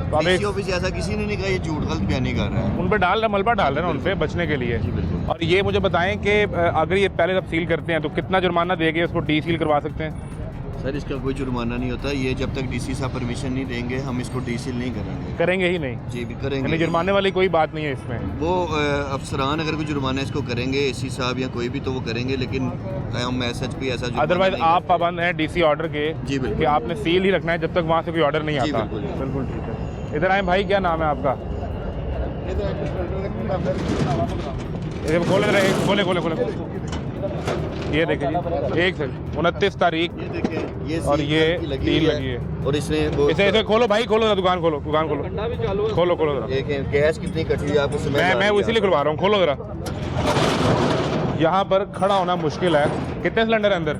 तो अब DC एक ऑफिस ऐसा किसी ने नहीं कहा, ये झूठ गलत बयानी कर रहा है। उन पर डाल रहे, मलबा डाल रहे हैं ना उन पे बचने के लिए। जी बिल्कुल। और ये मुझे बताएं कि अगर ये पहले जब सील करते हैं तो कितना जुर्माना देके उसको डी सील करवा सकते हैं? सर इसका कोई जुर्माना नहीं होता, ये जब तक DC साहब परमिशन नहीं देंगे हम इसको डी सील नहीं करेंगे। करेंगे ही नहीं? जी भी यानी करेंगे। जुर्माने वाली कोई बात नहीं है इसमें। वो अफसरान अगर कोई जुर्माना इसको करेंगे, AC साहब या कोई भी, तो वो करेंगे, लेकिन हम SHP ऐसा जुर्माना अदरवाइज नहीं आप पाबंद हैं DC ऑर्डर के जी बिल्कुल। कि आपने सील ही रखना है जब तक वहाँ से कोई ऑर्डर नहीं जी आता। बिल्कुल। बिल्कुल ठीक है। इधर आए भाई, क्या नाम है आपका? ये खोले रहे, खोले खोले खोले। ये देखिए जी, 29 तारीख ये देखें, ये और सील ये की लगी सील हुई लगी है। और इसने वो इसे खोलो भाई, खोलो जरा, दुकान खोलो, दुकान खोलो, खोलो खोलो जरा। देखें गैस कितनी कटी है, आपको समझ मैं वो इसीलिए खुलवा रहा हूँ, खोलो जरा। यहाँ पर खड़ा होना मुश्किल है। कितने सिलेंडर है अंदर?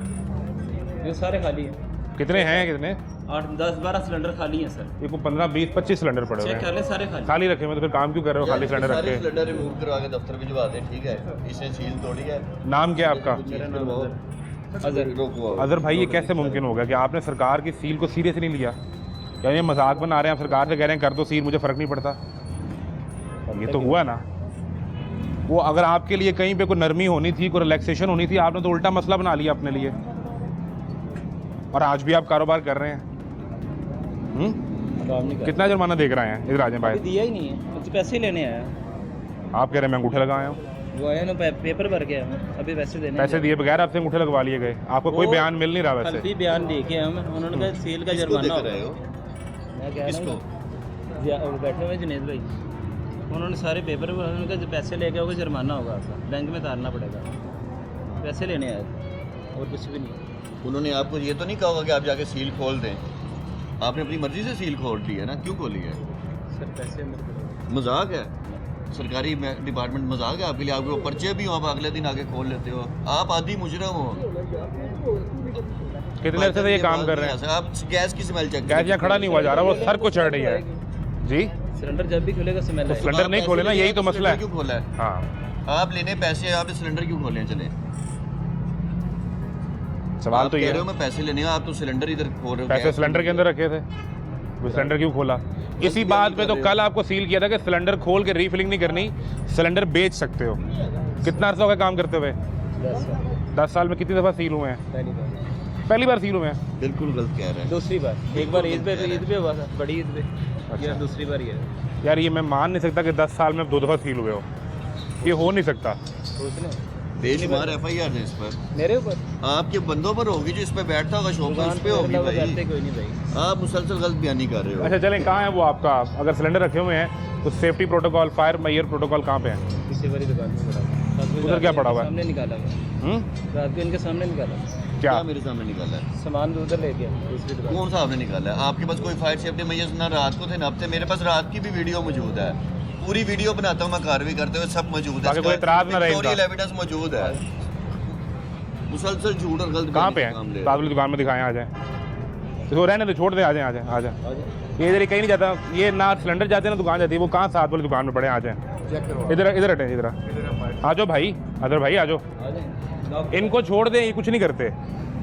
ये सारे खाली हैं, कितने हैं? कितने? 8 10 12 सिलेंडर खाली हैं सर। ये को 15 20 25 सिलेंडर पड़े हुए चेक कर हैं ले, सारे खाली। खाली रखे हुए, तो फिर काम क्यों कर रहे हो खाली सिलेंडर रख सारे के? सिलेंडर रिमूव करवा के दफ्तर भिजवा दें, ठीक है? इसने सील तोड़ी है। नाम क्या है आपका? मेरा नाम अजहर। रोको। अजहर भाई, ये कैसे मुमकिन होगा कि आपने सरकार की सील को सीरियस नहीं लिया? या ये मजाक बना रहे हैं? आप सरकार से कह रहे हैं कर दो सील, मुझे फ़र्क नहीं पड़ता। ये तो हुआ ना। वो अगर आपके लिए कहीं पे कोई नरमी होनी थी, कोई रिलैक्सेशन होनी थी, आपने तो उल्टा मसला बना लिया अपने लिए। और आज भी आप कारोबार कर रहे हैं। कितना जुर्माना देख रहे हैं? इधर आ जाए भाई। दिया ही नहीं है, मुझे पैसे लेने आया। आप कह रहे हैं मैं अंगूठे लगाया हूँ? वो आया ना, पेपर भर गया, अभी पैसे देने। पैसे दिए बगैर आपसे अंगूठे लगवा लिए गए? आपको कोई वो बयान मिल नहीं रहा कल वैसे? भी बयान दे के हम, उन्होंने कहा सील का किसको जुर्माना देख रहे हो? मैं कह रहा किसको? हूँ वो बैठे हुए जुनेद भाई, उन्होंने सारे पेपर, उन्होंने कहा पैसे लेके आओगे जुर्माना होगा आपका, बैंक में तारना पड़ेगा। पैसे लेने आए थे और कुछ भी नहीं। उन्होंने आपको ये तो नहीं कहा होगा कि आप जाके सील खोल दें? आपने अपनी मर्जी से सील खोल दी है ना, क्यों खोली है? सर पैसे मजाक है? सरकारी डिपार्टमेंट मजाक है आपके लिए? आपके वो पर्चे भी हो, आप अगले दिन आके खोल लेते हो। आप आदि मुजरम हो। कितने अरसे से ये काम कर रहे हैं? आप गैस की स्मेल चेक गैस यहाँ खड़ा नहीं हुआ जा रहा, वो सर को चढ़ रही है जी। सिलेंडर जब भी खुलेगा स्मेल आएगा। सिलेंडर नहीं खोले ना, यही तो मसला है। क्यों खोला है? हाँ, आप लेने पैसे, आपने सिलेंडर क्यों खोले हैं? चले सवाल आप तो कह ये रहे हो है, मैं पैसे लेने, आप तो सिलेंडर इधर खोल रहे हो। पैसे सिलेंडर के अंदर रखे थे, वो सिलेंडर क्यों खोला? इसी बात पे तो कल आपको सील किया था कि सिलेंडर खोल के रीफिलिंग नहीं करनी, सिलेंडर बेच सकते हो। कितना अर्सा हो गया काम करते हुए? 10 साल में कितनी दफ़ा सील हुए हैं? पहली बार सील हुए हैं? बिल्कुल गलत कह रहे हैं। दूसरी बार, एक बार ईद पे हुआ था, बड़ी ईद पे। ये दूसरी बार ही है यार, ये मैं मान नहीं सकता कि 10 साल में 2 दफ़ा सील हुए हो। ये हो नहीं सकता। सोचने बेशुमार FIR है इस पर, मेरे ऊपर, आपके बंदों पर होगी, जो इस पे बैठता होगा शॉप पर, उस पे होगी भाई। कोई नहीं भाई। आप मुसलसल गलत बयानी कर रहे हो। अच्छा चलें, कहाँ है वो आपका? अगर सिलेंडर रखे हुए हैं तो safety protocol, fire Maihar protocol कहाँ पे है? किसी बड़ी दुकान में पड़ा है। उधर क्या पड़ा हुआ है? सामने निकाला हुआ, रात को इनके सामने निकाला। क्या क्या मेरे सामने निकाला है? सामान उधर ले गया दूसरी दुकान। कौन सा आपने निकाला है? आपके पास कोई फायर सेफ्टी मैयर्स ना रात को थे ना अब थे। मेरे पास रात की भी वीडियो मौजूद है, पूरी वीडियो बनाता हूँ मैं कार्रवाई करते हुए, सब मौजूद है। ताकि कोई एतराज़ ना रहे इनका। पिक्टोरियल एविडेंस मौजूद है। मुसलसल झूठ और गलत कहाँ पे बयानी का काम ले है? रहे हो। वाली दुकान में दिखाएं, आ जाए। इसको रहने दो, छोड़ दे, आ जाए आ जाए आ जाए। ये इधर कहीं नहीं जाता, ये ना सिलेंडर जाते हैं ना दुकान जाती है। वो कहाँ साथ वाली दुकान में पड़े? आ जाए इधर, इधर हटें, इधर आ जाओ भाई, अदर भाई आ जाओ। इनको छोड़ दें, ये कुछ नहीं करते।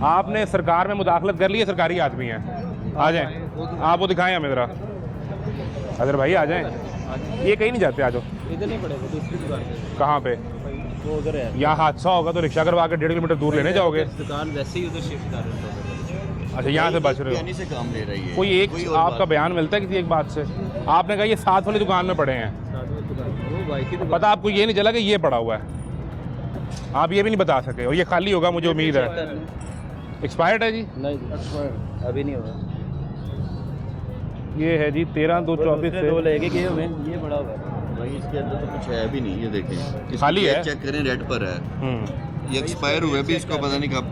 आपने सरकार में मुदाखलत कर ली है, सरकारी आदमी हैं, आ जाएं आप, वो दिखाएं हमें ज़रा। अदर भाई आ जाएं, ये कहीं नहीं जाते, आ जाओ। इधर नहीं पड़ेगा, दूसरी दुकान पे। कहाँ पे? वो उधर है। यहाँ हादसा होगा तो रिक्शा करवा के 1.5 किलोमीटर दूर लेने जाओगे? दुकान वैसे ही उधर शिफ्ट कर रहे हैं। अच्छा, यहाँ से बच रहे यानी हो। से काम ले रही है कोई एक और आपका बात बयान मिलता है किसी एक बात से? आपने कहा ये साथ वाली दुकान में पड़े हैं, साथ में दुकान, वो बाइक की दुकान। पता आपको ये नहीं चला कि ये पड़ा हुआ है? आप ये भी नहीं बता सके, और ये खाली होगा मुझे उम्मीद है। एक्सपायर्ड है जी? नहीं जी, अभी नहीं होगा। ये है जी 13/2/24 से। 2 लेके गए हमें, ये बड़ा होगा भाई इसके अंदर तो कुछ है भी नहीं, ये देखें इसकी खाली है। चेक करें, रेड पर है, ये एक्सपायर हुए भी, इसको पता नहीं कब।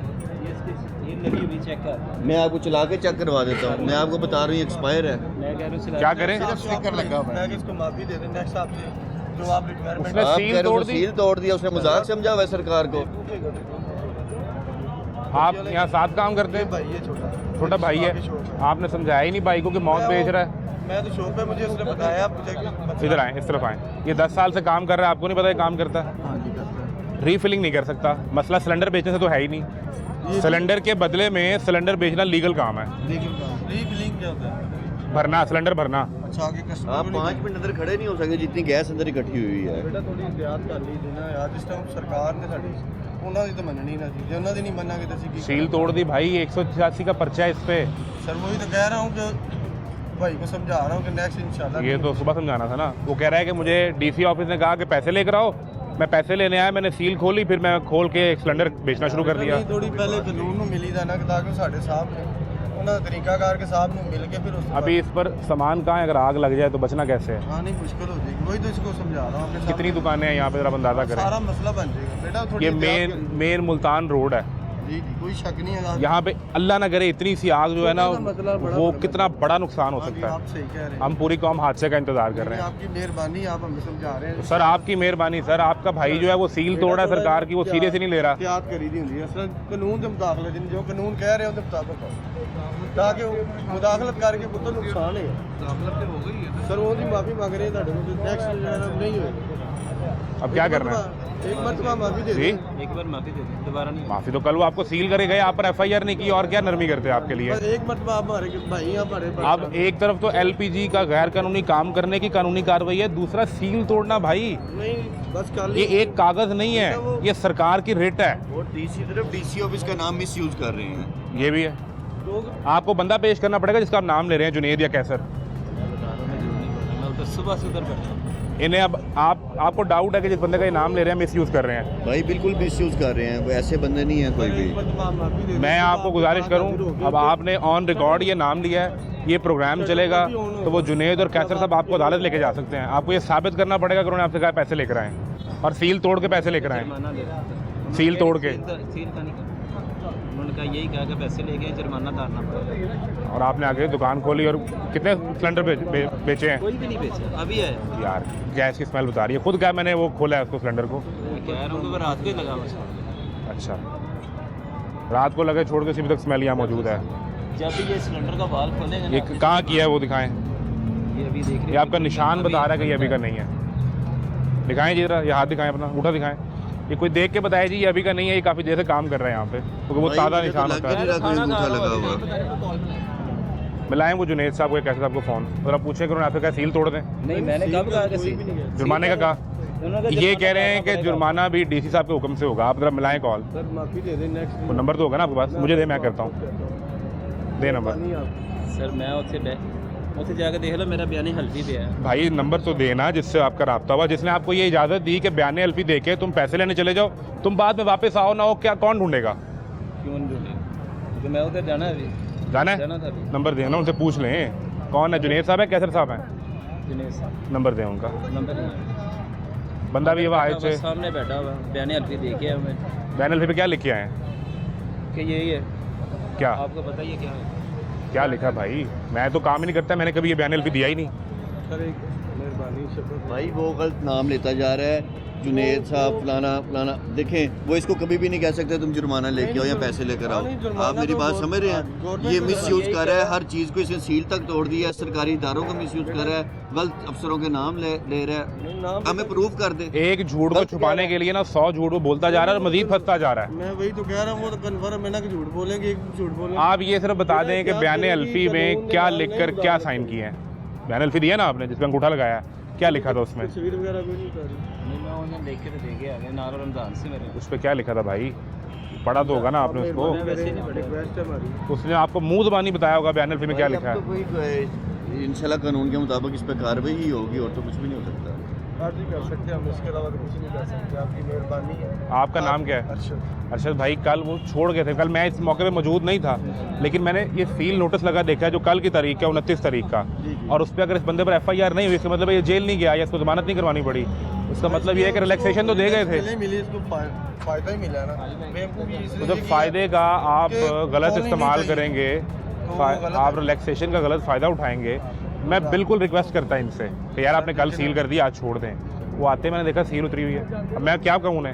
ये लगी हुई चेक कर। मैं आपको चला के चेक करवा देता हूँ, मैं आपको बता रही हूँ एक्सपायर है। मैं कह रहा हूँ क्या करें? स्टिकर लगा हुआ है। इसको माफी दे दें नेक्स्ट आपसे, जो आप रिक्वायरमेंट उसने आप सील कह रहे हो तोड़ दी। सील तोड़ दिया, उसने मजाक समझा हुआ है सरकार को। आप यहाँ साथ काम करते हैं? भाई ये छोटा भाई है, आपने समझाया ही नहीं भाई को कि मौत बेच रहा है। मैं तो शॉप पे, मुझे उसने बताया, मुझे इधर आए, इस तरफ आए। ये 10 साल से काम कर रहा है, आपको नहीं पता ये काम करता है? रीफिलिंग नहीं कर सकता, मसला सिलेंडर बेचने से तो है ही नहीं। सिलेंडर के बदले में सिलेंडर बेचना लीगल काम है। रीफिलिंग क्या होता है? भरना, सिलेंडर भरना। अच्छा आगे कस्टमर आप 5 मिनट अंदर खड़े नहीं हो सकते जितनी गैस अंदर इकट्ठी हुई है। बेटा थोड़ी एहतियात कर ली थी ना यार, जिस टाइम सरकार ने साडी ਉਹਨਾਂ ਦੀ ਤਾਂ ਮੰਨਣੀ ਨਾ ਸੀ, ਜੇ ਉਹਨਾਂ ਦੀ ਨਹੀਂ ਮੰਨਾਂਗੇ ਤਾਂ ਅਸੀਂ ਕੀ सील तोड़ दी भाई, 186 का पर्चा है इस पे। सर वही तो कह रहा हूँ कि भाई को समझा रहा हूँ कि नेक्स्ट इंशाल्लाह। ये तो सुबह समझाना था ना। वो कह रहा है कि मुझे डीसी ऑफिस ने कहा कि पैसे लेकर आओ, मैं पैसे लेने आया, मैंने सील खोली, फिर मैं खोल के सिलेंडर बेचना शुरू कर दिया। थोड़ी पहले कानून ਨੂੰ ਮਿਲੀ ਦਾ ਨਾ ਕਿ ਤਾਂ ਕਿ ਸਾਡੇ ਸਾਹਮਣੇ ਉਹਨਾਂ ਦਾ ਤਰੀਕਾਕਾਰ के साहब ਨੂੰ मिल के फिर उस अभी इस पर सामान कहाँ है, अगर आग लग जाए तो बचना कैसे है? हाँ नहीं मुश्किल हो जाएगी, वही तो इसको समझा रहा हूँ आपके सामने। कितनी दुकानें हैं यहाँ पे, जरा अंदाजा करें। सारा मसला बन जाएगा बेटा, थोड़ी ये एहतियात मेन करिए। मेन मुल्तान रोड है। जी जी कोई शक नहीं है आप- यहाँ पे अल्लाह ना करे इतनी सी आग जो है ना, मतलब बड़ा वो बड़ा कितना बड़ा नुकसान हो हाँ जी, सकता आप है। सही कह रहे हैं। हम पूरी कौम हादसे का इंतजार कर रहे हैं। आपकी मेहरबानी, आप हमें समझा रहे हैं। सर आपकी मेहरबानी सर, आपका भाई जो है वो सील तोड़ा है सरकार की, वो सीरियस ही नहीं ले रहा। एहतियात करी दी होंगी असल कानून के मुताबिक, जिन जो कानून कह रहे हैं उनके मुताबिक ताकि मुदाखलत करके पुत्र नुकसान है। मुदाखलत हो गई है सर, वो दी माफी मांग रहे हैं ਤੁਹਾਡੇ ਨੂੰ, नेक्स्ट नहीं होएगा। अब क्या करना है? एक मरतबा माफी दे जी दें। एक बार माफी दे दें, दोबारा नहीं। माफी तो कल वो आपको सील करे गए, आप पर FIR नहीं की, और क्या नरमी करते हैं आपके लिए? बस एक मरतबा आप हमारे भाई हमारे अब एक तरफ तो LPG का गैर कानूनी काम करने की कानूनी कार्रवाई है, दूसरा सील तोड़ना भाई, नहीं बस कल ये एक कागज नहीं है, ये सरकार की रिट है। और दूसरी तरफ डीसी ऑफिस का नाम मिस यूज कर रहे हैं। ये भी है। आपको बंदा पेश करना पड़ेगा जिसका आप नाम ले रहे हैं, जुनेद या कैसर। मैं तो सुबह से उधर बैठा हूँ। इन्हें अब आपको डाउट है कि जिस बंदे का ये नाम ले रहे हैं मिस यूज़ कर रहे हैं। भाई बिल्कुल मिस यूज कर रहे हैं, वो ऐसे बंदे नहीं है कोई भी। मैं आपको गुजारिश करूं, अब आपने ऑन रिकॉर्ड ये नाम लिया है, ये प्रोग्राम चलेगा तो वो जुनेद और कैसर साहब आपको अदालत लेके जा सकते हैं। आपको ये साबित करना पड़ेगा कि उन्होंने आपसे कहा पैसे लेकर आए, और सील तोड़ के पैसे लेकर आए। जुर्माना दे रहा था। सील तोड़ के। सील का नहीं, उन्होंने कहा यही कहा कि पैसे ले गए, जुर्माना उतारना पड़ेगा। और आपने आगे दुकान खोली और कितने सिलेंडर बेचे हैं? कोई भी नहीं बेचा, अभी है। यार गैस की स्मेल बता रही है, खुद क्या मैंने वो खोला है उसको सिलेंडर को। मैं कह रहा हूँ कि वो रात को ही लगा हुआ था। अच्छा, रात को लगे छोड़ के अभी तक स्मेल यहाँ मौजूद है। जब भी ये सिलेंडर का वाल खोलेंगे ना, ये कहाँ किया है वो दिखाएं। ये अभी देख रहे ये आपका निशान बता रहा है कि ये अभी का नहीं है। दिखाएं जी जरा, ये हाथ दिखाएं अपना, उठा दिखाएं। ये कोई देख के बताया जी ये अभी का नहीं है, ये काफ़ी देर से काम कर रहे हैं यहाँ पे, क्योंकि वो भाई, ताज़ा मुझे तो निशान लग होता ही है। नहीं रहा कोई अंगूठा लगा हुआ। मिलाएं वो जुनेद साहब को, कैसे साहब को फ़ोन, और आप पूछें कि उन्होंने आपसे क्या सील तोड़ दें। नहीं, मैंने कब कहा कि सील जुर्माने का कहा, उन्होंने ये कह रहे हैं कि जुर्माना भी डीसी साहब के हुक्म से होगा। आप जरा मिलाएं कॉल, सर माफी दे दें नेक्स्ट। वो नंबर तो होगा ना आपके पास, मुझे दे, मैं करता हूँ, दे नंबर। सर मैं उसे जाकर देख लो, मेरा बयानी हल्फी पे है। भाई नंबर तो देना जिससे आपका राब्ता हुआ, जिसने आपको ये इजाज़त दी कि बयाने अल्फी दे के तुम पैसे लेने चले जाओ, तुम बाद में वापस आओ ना हो, क्या कौन ढूंढेगा? क्यों नहीं ढूंढे? क्योंकि मैं उधर जाना है अभी। जाना है, जाना था अभी। नंबर देना, उनसे पूछ लें कौन है, जुनेद साहब है कैसर साहब हैं, दिनेश साहब नंबर दें उनका। नंबर नहीं है। बंदा भी वहाँ आए बस थे, सामने बैठा हुआ, बयानी हल्फी देखे है हमें बयान अल्फी पे क्या लिखे आए हैं? कि यही है। क्या आपको बताइए क्या है? क्या लिखा भाई? मैं तो काम ही नहीं करता, मैंने कभी ये बयान अल्फी दिया ही नहीं। सर एक मेहरबानी शफकत भाई वो गलत नाम लेता जा रहा है, जुनेद साहब फलाना फलाना। देखें वो इसको कभी भी नहीं कह सकते तुम जुर्माना लेके आओ या पैसे लेकर आओ। आप मेरी बात समझ रहे हैं? ये मिस यूज़ कर रहा है हर चीज़ को, इसने सील तक तोड़ दिया है, सरकारी इदारों को मिस यूज़ कर रहा है, गलत अफसरों के नाम ले रहा है। हमें प्रूफ कर दे। एक झूठ को छुपाने के लिए ना 100 झूठ वो बोलता जा रहा है और मजीद फंसता जा रहा है। मैं वही तो कह रहा हूँ, वो तो कन्फर्म है ना कि झूठ बोलेंगे, एक झूठ बोलेंगे। आप ये सिर्फ बता दें कि बयान अल्फी में क्या लिखकर क्या साइन किए हैं। बयान अल्फी दिया ना आपने जिसमें अंगूठा लगाया, क्या लिखा था उसमें? तस्वीर वगैरह भी नहीं उतारी। नहीं, मैं उन्हें देख के तो देखे आ गया नारो रमज़ान से मेरे। उस पर क्या लिखा था भाई? पढ़ा तो होगा ना आपने उसको? रिक्वेस्ट है हमारी। उसने आपको मुंह ज़बानी बताया होगा बयान अल्फी में क्या लिखा अब तो है। कोई इंशाल्लाह कानून के मुताबिक इस पर कार्रवाई ही होगी और तो कुछ भी नहीं हो सकता। आप नहीं कर सकते, हम इसके अलावा तो कुछ नहीं कर सकते। आपकी मेहरबानी है। आपका नाम क्या है? अरशद। अरशद भाई, कल वो छोड़ गए थे, कल मैं इस मौके पे मौजूद नहीं था, लेकिन मैंने ये सील नोटिस लगा देखा है जो कल की तारीख है 29 तारीख का, और उस पर अगर इस बंदे पर FIR नहीं हुई, इसका मतलब ये जेल नहीं गया या इसको जमानत नहीं करवानी पड़ी। उसका मतलब ये है कि रिलैक्सेशन तो दे गए थे, मिली इसको फायदा ही मिला ना। तो फ़ायदे का आप गलत इस्तेमाल करेंगे, आप रिलैक्सेशन का गलत फ़ायदा उठाएंगे। मैं बिल्कुल रिक्वेस्ट करता है इनसे कि यार आपने कल सील कर दिया, आज छोड़ दें। वो आते मैंने देखा सील उतरी हुई है, अब मैं क्या कहूँ उन्हें?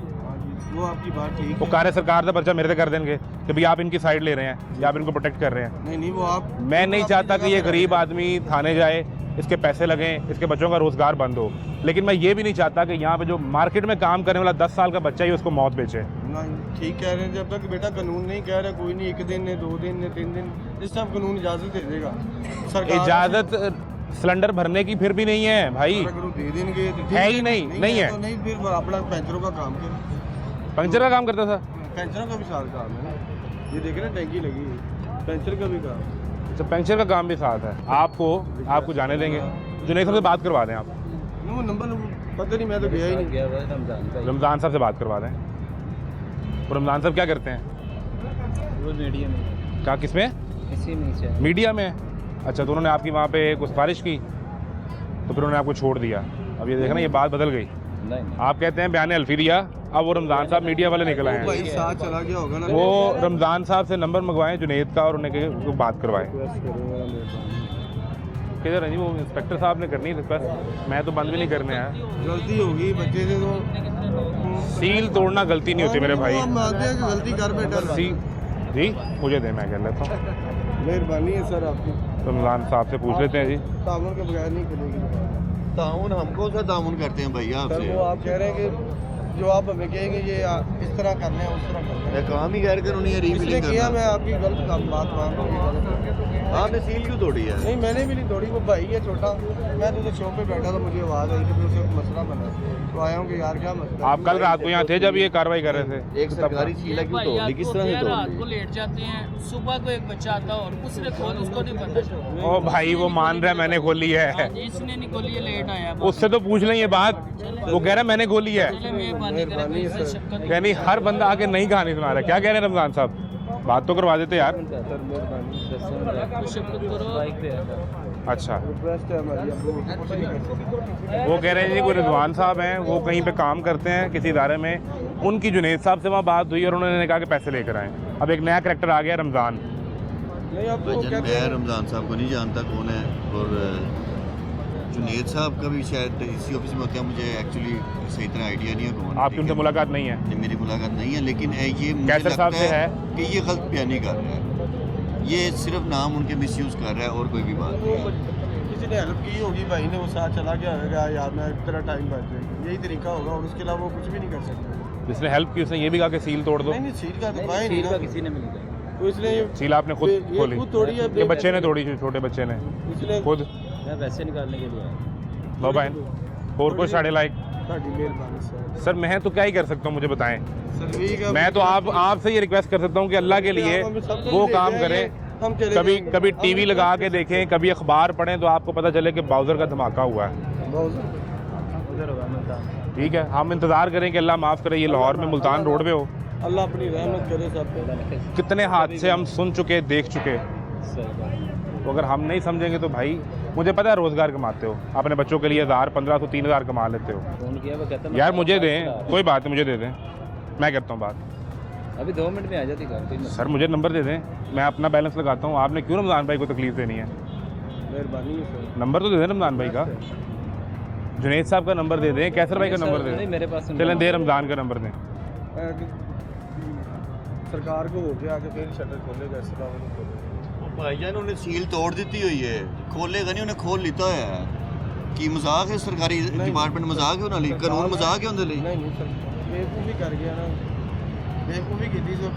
वो आपकी बात ठीक वो है। कार्य सरकार का पर्चा मेरे से कर देंगे कि भाई आप इनकी साइड ले रहे हैं या आप इनको प्रोटेक्ट कर रहे हैं। नहीं वो आप, मैं नहीं चाहता कि ये गरीब आदमी थाने जाए, इसके पैसे लगें, इसके बच्चों का रोज़गार बंद हो, लेकिन मैं ये भी नहीं चाहता कि यहाँ पे जो मार्केट में काम करने वाला 10 साल का बच्चा ही उसको मौत बेचे। नहीं ठीक कह रहे हैं। जब तक बेटा कानून नहीं कह रहा, कोई नहीं, 1 दिन ने 2 दिन ने 3 दिन, इस सब कानून इजाज़त दे देगा सरकार। इजाज़त सिलेंडर भरने की फिर भी नहीं है भाई, अगर वो दे देंगे तो है ही नहीं है। तो नहीं, फिर अपना पेंचरों का काम करें। पंचर का काम करता था? पेंचरों का भी साथ काम है ना, ये देखे ना टैंकी लगी है, पेंचर का भी काम। तो पंचर का काम भी साथ है। आपको जाने देंगे, जुनैद साहब से बात करवा दें। आप वो नंबर पता नहीं, मैं तो गया ही नहीं। गया हुआ है रमज़ान का। रमज़ान साहब से बात करवा दें। और रमज़ान साहब क्या करते हैं? वो मीडिया में, क्या, किस में? इसी में से मीडिया में। अच्छा, तो उन्होंने आपकी वहाँ पे कुछ सिफारिश की तो फिर उन्होंने आपको छोड़ दिया। अब ये देखना, ये बात बदल गई। नहीं, आप कहते हैं बयान अल्फी दिया, अब वो रमज़ान साहब मीडिया वाले निकल आए भाई हैं। साथ चला गया होगा ना। वो रमज़ान साहब से नंबर मंगवाएं जुनैद का और उन्हें कहे वो बात करवाएं। रिक्वेस्ट करूंगा, मेहरबानी। किधर है जी? वो इंस्पेक्टर साहब ने करनी रिक्वेस्ट, मैं तो बंद भी नहीं करने आया। गलती होगी बच्चे से तो। सील तोड़ना गलती नहीं होती मेरे भाई। हम मानते हैं कि गलती कर बैठा। जी मुझे दे, मैं कह लेता हूँ। मेहरबानी है सर आपकी। रमज़ान साहब से पूछ लेते हैं जी। तामुन के बगैर नहीं खुलेगी। ताउन हमको सा ताउन करते हैं भैया सर आपसे। वो आप कह रहे हैं कि जो आप हमें कहेंगे ये इस तरह करना है, उस तरह करना है। मैं काम ही गैर कानूनी है, इसलिए रीफिलिंग किया, करना। मैं आपकी गलत बात मान रहा हूँ। आपने सील क्यों तोड़ी है? नहीं मैंने भी नहीं तोड़ी, वो भाई है छोटा। मैं तो शॉप पे बैठा था, मुझे आवाज़ आई तो उससे मसला बना, तो आया हूँ कि यार क्या मसला। आप कल रात को यहाँ थे जब ये कार्रवाई कर रहे थे? एक सरकारी सील है, क्यों तोड़ दी? किस तरह से तोड़ रात दी? को लेट जाते हैं, सुबह को एक बच्चा आता है और उसने खोल, उसको नहीं पता। ओ भाई, वो मान रहा है मैंने खोली है। हाँ जी, इसने नहीं खोली है, लेट आया। उससे तो पूछ लें ये बात, वो कह रहा है मैंने खोली है। चले मेहरबानी करें, कोई इससे शक्कत यानी हर बंदा आके नई कहानी सुना रहा है। क्या कह रहे हैं रमज़ान साहब? बात तो करवा देते यार। सर मेहरबानी, शक्कत करो। बाइक पे आता। अच्छा, रिक्वेस्ट है हमारी, अब कुछ नहीं कर सकते। वो कह रहे हैं जी कोई रिजवान साहब हैं, वो कहीं पे काम करते हैं किसी इदारे में, उनकी जुनैद साहब से वहाँ बात हुई और उन्होंने कहा कि पैसे लेकर आएँ। अब एक नया करैक्टर आ गया रमज़ान। नहीं अब तो भाईजान, कहते मैं हैं रमज़ान साहब को नहीं जानता कौन है, और जुनैद साहब का भी शायद इसी ऑफिस में होता है, मुझे एक्चुअली सही तरह आइडिया नहीं है कौन है। आपकी उनसे मुलाकात नहीं है? नहीं, मेरी मुलाकात नहीं है, लेकिन ये मुझे कैसर साहब लगता से है है? कि ये गलत बयानी कर रहा है। ये सिर्फ नाम उनके मिसयूज़ कर रहा है और कोई भी बात नहीं है। किसी ने हेल्प की होगी, भाई ने वो साथ चला गया होगा, यार मैं तेरा टाइम बच जाएगा, यही तरीका होगा, और उसके अलावा वो कुछ भी नहीं कर सकते। जिसने हेल्प की उसने ये भी कहा कि सील तोड़ दो। नहीं सीट का तो भाई सील नहीं का ना, किसी ने मिल गया। तो इसलिए सील आपने खुद ये खोली? खुद तोड़ी है, ये बच्चे ने तोड़ी, छोटे बच्चे ने इसलिए खुद। मैं पैसे निकालने के लिए आया। लो भाई, और कोई साढ़े लाइक? साड़ी मेहरबानी सर। सर मैं तो क्या ही कर सकता हूँ, मुझे बताएं। सर ठीक है, मैं तो आपसे ये रिक्वेस्ट कर सकता हूँ कि अल्लाह के लिए वो काम करें। हम चले कभी जाएंगे। कभी टीवी लगा के देखें, कभी अखबार पढ़ें तो आपको पता चले कि बाउजर का धमाका हुआ है। उधर होगा मुल्तान। ठीक है, हम इंतज़ार करें कि अल्लाह माफ़ करे ये लाहौर में मुल्तान रोड पे हो। अल्लाह अपनी रहमत करे सब पे। कितने हादसे हम सुन चुके, देख चुके। तो अगर हम नहीं समझेंगे तो भाई, मुझे पता है रोज़गार कमाते हो, अपने बच्चों के लिए 1000, 1500, 3000 कमा लेते हो। फोन किया, वो कहता मैं यार मुझे दें, कोई बात नहीं, मुझे दे दें, मैं करता हूँ बात। अभी 2 मिनट में आ जाती घर। सर मुझे नंबर दे दें, मैं अपना बैलेंस लगाता हूँ। आपने क्यों रमज़ान भाई को तकलीफ़ देनी है? मेहरबानी है सर। नंबर तो दे दें रमज़ान भाई का, जुनेद साहब का नंबर दे दें, कैसर भाई का नंबर दे दें। मेरे पास चलें दे रमज़ान का नंबर दें। सरकार को हो गया आके फिर शटर खोलेगा, इसके अलावा नहीं खोलेगा। भाईजान उन्हें सील तोड़ दी हुई है, खोलेगा नहीं, उन्हें खोल लिता है कि मजाक है सरकारी डिपार्टमेंट, मजाक है उन्होंने लिए कानून मजाक है उन्होंने लिए। नहीं सर, बेवकूफ़ी कर गया ना, बेवकूफ़ी की थी जो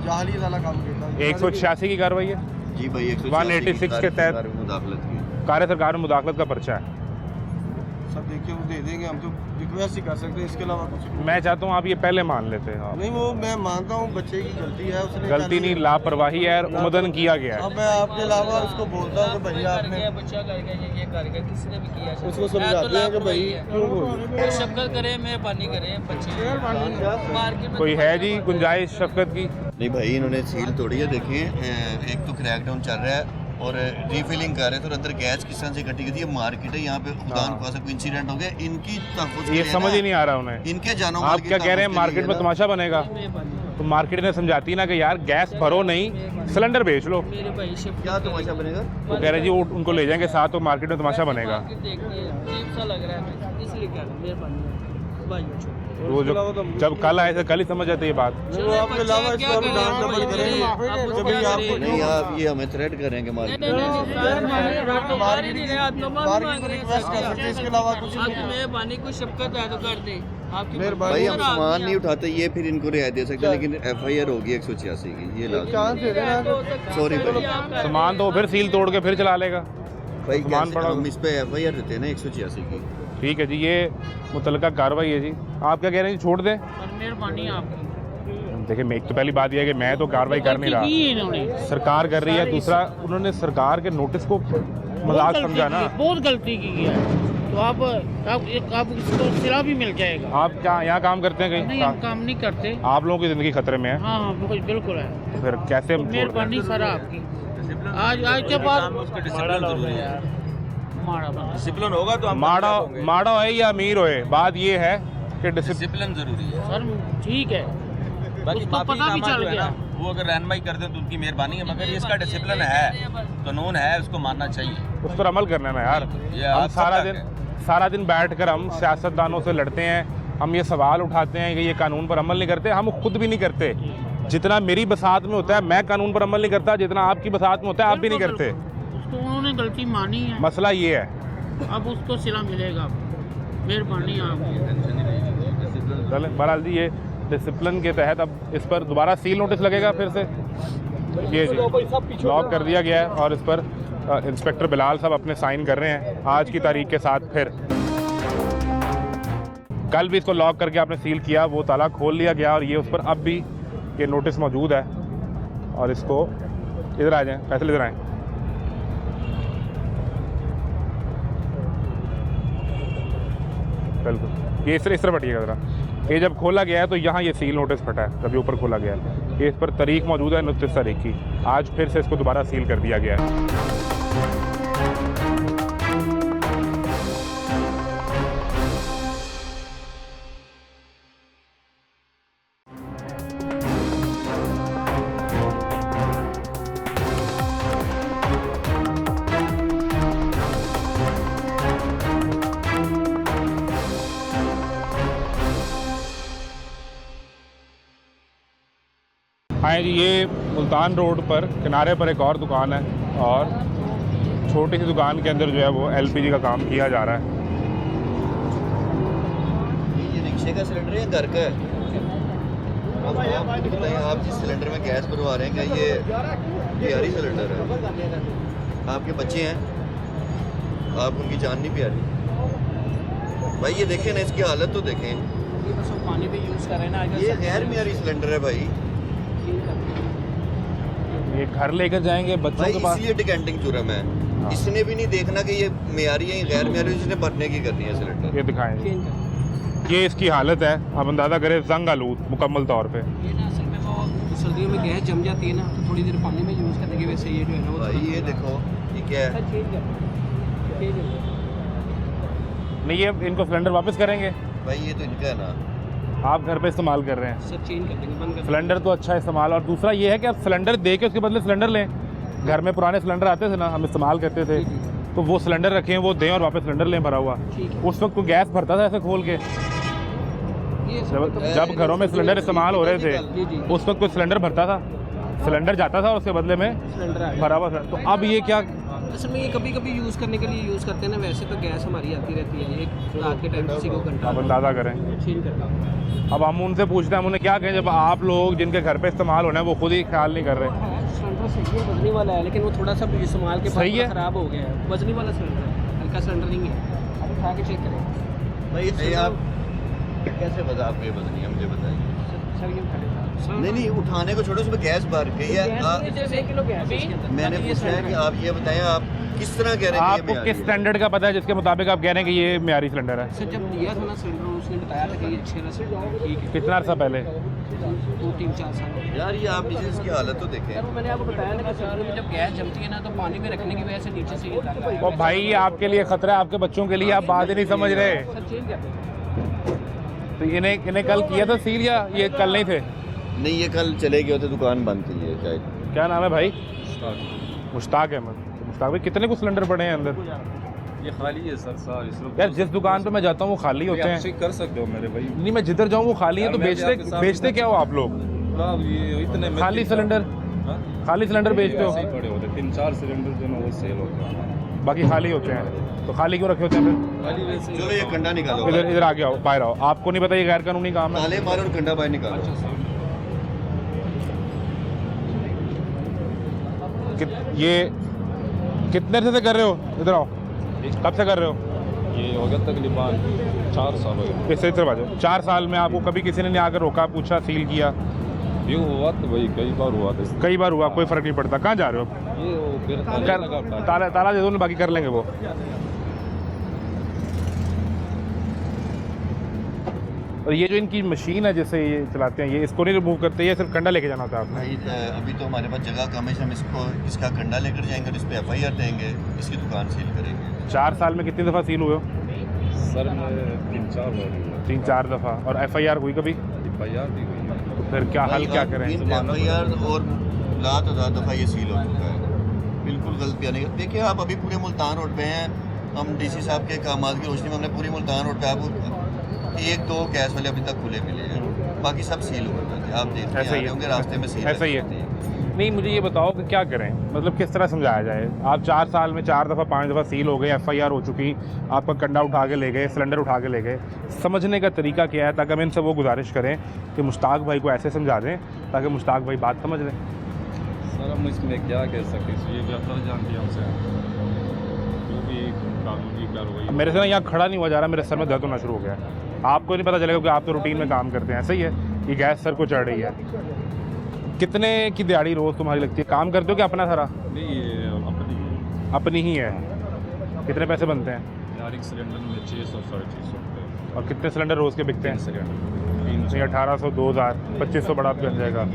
जाहली वाला काम किया। 186 की कार्रवाई है जी भाई 186 के तहत मुदाखलत की। कार्य सरकार में मुदाखलत का पर्चा है। सब देखिए वो दे देंगे, हम तो रिक्वेस्ट ही कर सकते हैं, इसके अलावा कुछ नहीं। मैं चाहता हूँ आप ये पहले मान लेते हैं। आप नहीं वो मैं मानता हूँ बच्चे की गलती है, उसने गलती नहीं, लापरवाही है और उमदन किया गया है। अब मैं आपके अलावा उसको बोलता हूँ कि भाई आपने बच्चा कर गया, ये कर गया, किसी ने भी किया है। उसको है तो समझाते हैं कि भाई लापरवाही है। क्यों बोल कोई शक्कर करे, मेहरबानी करे, बच्चे मार्केट में कोई है जी गुंजाइश शफकत की? नहीं भाई इन्होंने सील तोड़ी है, देखें एक तो क्रैकडाउन चल रहा है और रीफिलिंग कर रहे थे और अंदर गैस किस तरह से इकट्ठी की थी। ये मार्केट है, यहाँ पे खुदा न खासा कोई इंसिडेंट हो गया, इनकी तहफ़्फ़ुज़ के ये लिए समझ ना, ही नहीं आ रहा उन्हें। इनके जानों आप क्या कह रहे हैं मार्केट में तमाशा बनेगा? तो मार्केट ने समझाती ना कि यार गैस भरो नहीं, सिलेंडर बेच लो। मेरे भाई शिफ्ट क्या तमाशा बनेगा? वो कह रहे जी वो उनको ले जाएंगे साथ, तो मार्केट में तमाशा बनेगा। देखते हैं, अजीब सा लग रहा है, इसलिए कह रहा हूं, मेहरबानी भाई। वो जब कल आए थे कल ही समझ आते ये बात। वो आपके अलावा इसको और डांट डबल करेंगे जब भी आपको नहीं आप ये हमें थ्रेट करेंगे मार्केट में। मार्केट को रिक्वेस्ट कर सकते हैं, इसके अलावा कुछ नहीं। मेहरबानी कोई शफकत है तो कर दे आपकी मेहरबानी। भाई हम सामान नहीं उठाते, ये फिर इनको रियायत दे सकते, लेकिन FIR होगी 186 की, ये लाजमी। चांस दे देना। सॉरी भाई, सामान तो फिर सील तोड़ के फिर चला लेगा। भाई सामान कैसे पड़ा हम इस पे FIR देते हैं ना 186 की। ठीक है जी, ये मुतलका कार्रवाई है जी। आप क्या कह रहे हैं जी, छोड़ दें? मेहरबानी आपकी। देखिए एक तो पहली बात यह है कि मैं तो कार्रवाई कर नहीं रहा, सरकार कर रही है। दूसरा उन्होंने सरकार के नोटिस को मजाक समझा ना। बहुत गलती की है, तो आप इसको सिला भी मिल जाएगा। आप क्या यहाँ काम करते हैं नहीं, कहीं? हम काम नहीं करते। आप लोगों की ज़िंदगी खतरे में है। हाँ हाँ बिल्कुल है। तो फिर कैसे हम छोड़ दें? मेहरबानी सर आपकी। आज के बाद डिसिप्लिन होगा तो हम माड़ा है या अमीर होए, बात ये है कि डिसिप्लिन जरूरी है सर ठीक है, बाकी उसको पता भी माफीनामा चल जो है गया। ना, वो अगर रहनुमाई कर दें तो उनकी मेहरबानी है, मगर ये इसका डिसिप्लिन है, कानून है, उसको मानना चाहिए। उस पर अमल करना है ना यार। ये हम आप सारा दिन बैठकर हम सियासतदानों से लड़ते हैं, हम ये सवाल उठाते हैं कि ये कानून पर अमल नहीं करते, हम खुद भी नहीं करते। जितना मेरी बसात में होता है मैं कानून पर अमल नहीं करता, जितना आपकी बसात में होता है आप भी नहीं करते। उसको उन्होंने गलती मानी है, मसला ये है। अब उसको सिला मिलेगा। मेहरबानी आपकी। चलें बहरहाल जी, ये डिसिप्लिन के तहत अब इस पर दोबारा सील नोटिस लगेगा फिर से। ये जी लॉक कर दिया गया है और इस पर इंस्पेक्टर बिलाल साहब अपने साइन कर रहे हैं आज की तारीख के साथ। फिर कल भी इसको लॉक करके आपने सील किया, वो ताला खोल लिया गया और ये उस पर अब भी ये नोटिस मौजूद है। और इसको इधर आ जाएं, फैसले इधर आएँ। बिल्कुल, ये इस तरह बैठिएगा ज़रा। ये जब खोला गया है तो यहाँ ये सील नोटिस फटा है, जब ये ऊपर खोला गया है। ये इस पर तारीख मौजूद है 29 तारीख की। आज फिर से इसको दोबारा सील कर दिया गया है। हाँ जी, ये मुल्तान रोड पर किनारे पर एक और दुकान है और छोटी सी दुकान के अंदर जो है वो LPG का काम किया जा रहा है। ये रिक्शे का सिलेंडर है या घर का है? आप बताइए, आप जिस सिलेंडर में गैस भरवा रहे हैं क्या ये प्यारी सिलेंडर है? आपके बच्चे हैं, आप उनकी जान नहीं प्यारी? भाई ये देखें ना, इसकी हालत तो देखें। पानी भी यूज़ कर रहे हैं ना, ये गैर म्यारी सिलेंडर है भाई। ये घर लेकर जाएंगे बच्चों भाई के पास। इसलिए डिकेंटिंग जुर्म है। इसने भी नहीं देखना कि ये म्यारी है या गैर म्यारी, इसने भरने की करनी है सिलेंडर। ये दिखाएं, ये इसकी हालत है। आप अंदाज़ा करें, जंग आलूद मुकम्मल तौर पे। ये ना असल में वो सर्दियों में गैस जम जाती है ना, तो थोड़ी देर पानी में यूज़ करने की वजह से ये जो है ना वो भाई ये देखो ये क्या है? नहीं, ये इनको सिलेंडर वापस करेंगे। भाई ये तो इनका है ना, आप घर पे इस्तेमाल कर रहे हैं। सब चेंज कर देंगे, बंद कर सिलेंडर तो अच्छा इस्तेमाल, और दूसरा ये है कि आप सिलेंडर दे के उसके बदले सिलेंडर लें। घर में पुराने सिलेंडर आते थे ना, हम इस्तेमाल करते थे, तो वो सिलेंडर रखे हैं वो दें और वापस सिलेंडर लें भरा हुआ। उस वक्त कोई गैस भरता था ऐसे खोल के? जब घरों में सिलेंडर इस्तेमाल हो रहे थे उस वक्त कोई सिलेंडर भरता था? सिलेंडर जाता था और उसके बदले में भरा हुआ। तो अब ये क्या, असल में ये कभी कभी यूज़ करने के लिए यूज़ करते हैं ना, वैसे तो गैस हमारी आती रहती है, एक रात के टाइम किसी को घंटा आप अंदाज़ा करें। छीन करते अब हम उनसे पूछते हैं, हम उन्हें क्या कहें जब आप लोग जिनके घर पे इस्तेमाल होना है वो खुद ही ख्याल नहीं कर रहे? सिलेंडर सही है, वजनी वाला है, लेकिन वो थोड़ा सा इस्तेमाल के सही है? बाद ख़राब हो गया है। वजनी वाला सिलेंडर है, हल्का सिलेंडर नहीं है। अब उठा के चेक करें भाई ये आप कैसे बता, आप ये बदनी है मुझे बताइए। सर, ये उठा लें। नहीं उठाने को छोड़ो, उसमें गैस भर गई है। गैस 1 किलो गैस है इसके अंदर। मैंने पूछा है कि आप ये बताएं आप किस तरह कह रहे हैं कि ये आपको म्यारी किस है? स्टैंडर्ड का पता है जिसके मुताबिक आप कह रहे हैं कि ये म्यारी सिलेंडर है? सर जब लिया था ना सिलेंडर, उसने बताया था कि ये अच्छे सिलेंडर ठीक है। कितना अर्सा पहले? 2-3-4 साल। यार ये आप नीचे इसकी हालत तो देखें। यार वो मैंने आपको बताया ना कि सिलेंडर में जब गैस जमती है ना तो पानी में रखने की वजह से नीचे से ये दाग आएगा। और भाई आपके लिए खतरा है, आपके बच्चों के लिए आप बात ही नहीं समझ रहे। सर चेंज कर दें। तो इन्हें कल किया था सील या ये कल नहीं थे? नहीं ये कल चले गए थे, दुकान बंद थी ये शायद। क्या नाम है भाई? मुश्ताक अहमद। मुश्ताक भाई कितने को सिलेंडर पड़े हैं अंदर? ये खाली है सर सार इस यार जिस दुकान पे मैं जाता हूँ वो खाली होते हैं। कर सकते हो मेरे भाई। नहीं मैं जिधर जाऊँ वो खाली है, तो बेचते क्या हो आप लोग? ये इतने खाली सिलेंडर, खाली सिलेंडर बेचते हो? पड़े होते 3-4 सिलेंडर जो ना वो सेल होते हैं, बाकी खाली होते हैं। तो खाली क्यों रखे होते हैं फिर? खाली वैसे ही। चलो ये कंडा निकालो, इधर आगे आओ, बाहर आओ। आपको नहीं पता ये गैर कानूनी काम है? ताले मारो और कंडा बाहर निकालो। ये कितने से कर रहे हो? इधर आओ। कब से कर रहे हो? ये हो गया तकरीबन 4 साल हो गए। इससे इधर बाजू। 4 साल में आपको कभी किसी ने नहीं आकर रोका, पूछा, सील किया? ये हुआ तो भाई कई बार हुआ था। कई बार हुआ, कोई फर्क नहीं पड़ता। कहाँ जा रहे हो? ये वो फिर ताला लगा था। ताला दे दो ना, बाकी कर लेंगे वो। और ये जो इनकी मशीन है जिससे ये चलाते हैं, ये इसको नहीं रिमूव करते, ये सिर्फ कंडा लेके जाना होता है आपने? भाई अभी तो हमारे पास जगह कम है, हम इसका कंडा लेकर जाएंगे और इस पर FIR देंगे, इसकी दुकान सील करेंगे। 4 साल में कितनी दफ़ा सील हुए हो? सर मैं 3-4 बार 3-4 दफ़ा। और FIR हुई कभी? FIR दी हुई है। तो फिर क्या हल क्या करें? FIR और लात दफ़ा ये सील हो चुका है, बिल्कुल गलत नहीं। देखिए आप अभी पूरे मुल्तान रोड पे हैं, हम DC साहब के कामात की रोशनी में हमने पूरी मुल्तान रोड पे आपको 1-2 गैस वाले अभी तक खुले मिले हैं, बाकी सब सील हुए थे। आप देखते ऐसा ही है। होंगे रास्ते में सील ऐसा ही है। नहीं मुझे ये बताओ कि क्या करें, मतलब किस तरह समझाया जाए? आप 4 साल में 4 दफ़ा 5 दफ़ा सील हो गए, FIR हो चुकी, आपका कंडा उठा के ले गए, सिलेंडर उठा के ले गए। समझने का तरीका क्या है ताकि हम इनसे वो गुजारिश करें कि मुश्ताक भाई को ऐसे समझा दें ताकि मुश्ताक भाई बात समझ लें? सर हम इसमें क्या कह सकते हैं, ये बेहतर जानती है हमसे जो भी कानूनी कार्रवाई। मेरे से ना यहाँ खड़ा नहीं हुआ जा रहा, मेरे सर में दर्द होना शुरू हो गया। आपको नहीं पता चलेगा कि आप तो रूटीन में काम करते हैं। सही है, ये गैस सर को चढ़ रही है। कितने की दिहाड़ी रोज़ तुम्हारी लगती है? काम करते हो क्या अपना सारा? नहीं ये अपनी ही है। कितने पैसे बनते हैं? यार एक सिलेंडर में 600-650 रुपये। और कितने सिलेंडर रोज़ के बिकते हैं? 3 सिलेंडर 300, 1800, 2000, 2500 बड़ा बन जाएगा।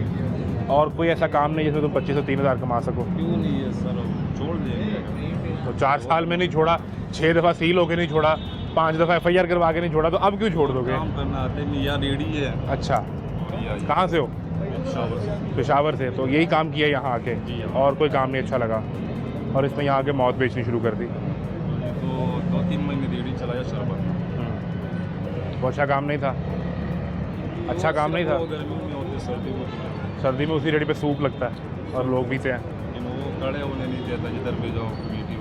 और कोई ऐसा काम नहीं जिसमें तुम 2500-3000 कमा सको? क्यों नहीं है सर, छोड़ देंगे। तो 4 साल में नहीं छोड़ा, 6 दफ़ा सील होके नहीं छोड़ा, 5 दफ़ा FIR करवा के नहीं छोड़ा, तो अब क्यों छोड़ दोगे? काम करना आते नहीं यार, रेडी है। अच्छा, और कहाँ से हो? पेशावर से। तो यही काम किया यहाँ आके और कोई काम नहीं अच्छा लगा और इसमें यहाँ आके मौत बेचनी शुरू कर दी? तो 2-3 महीने रेडी चलाया शरबत। वो अच्छा काम नहीं था? अच्छा काम नहीं था? गर्मी में होते, सर्दी में होते। सर्दी में उसी रेडी पे सूप लगता है और लोग पीते हैं। लेकिन वो खड़े होने नहीं देता, जिधर भी जाओ कमेटी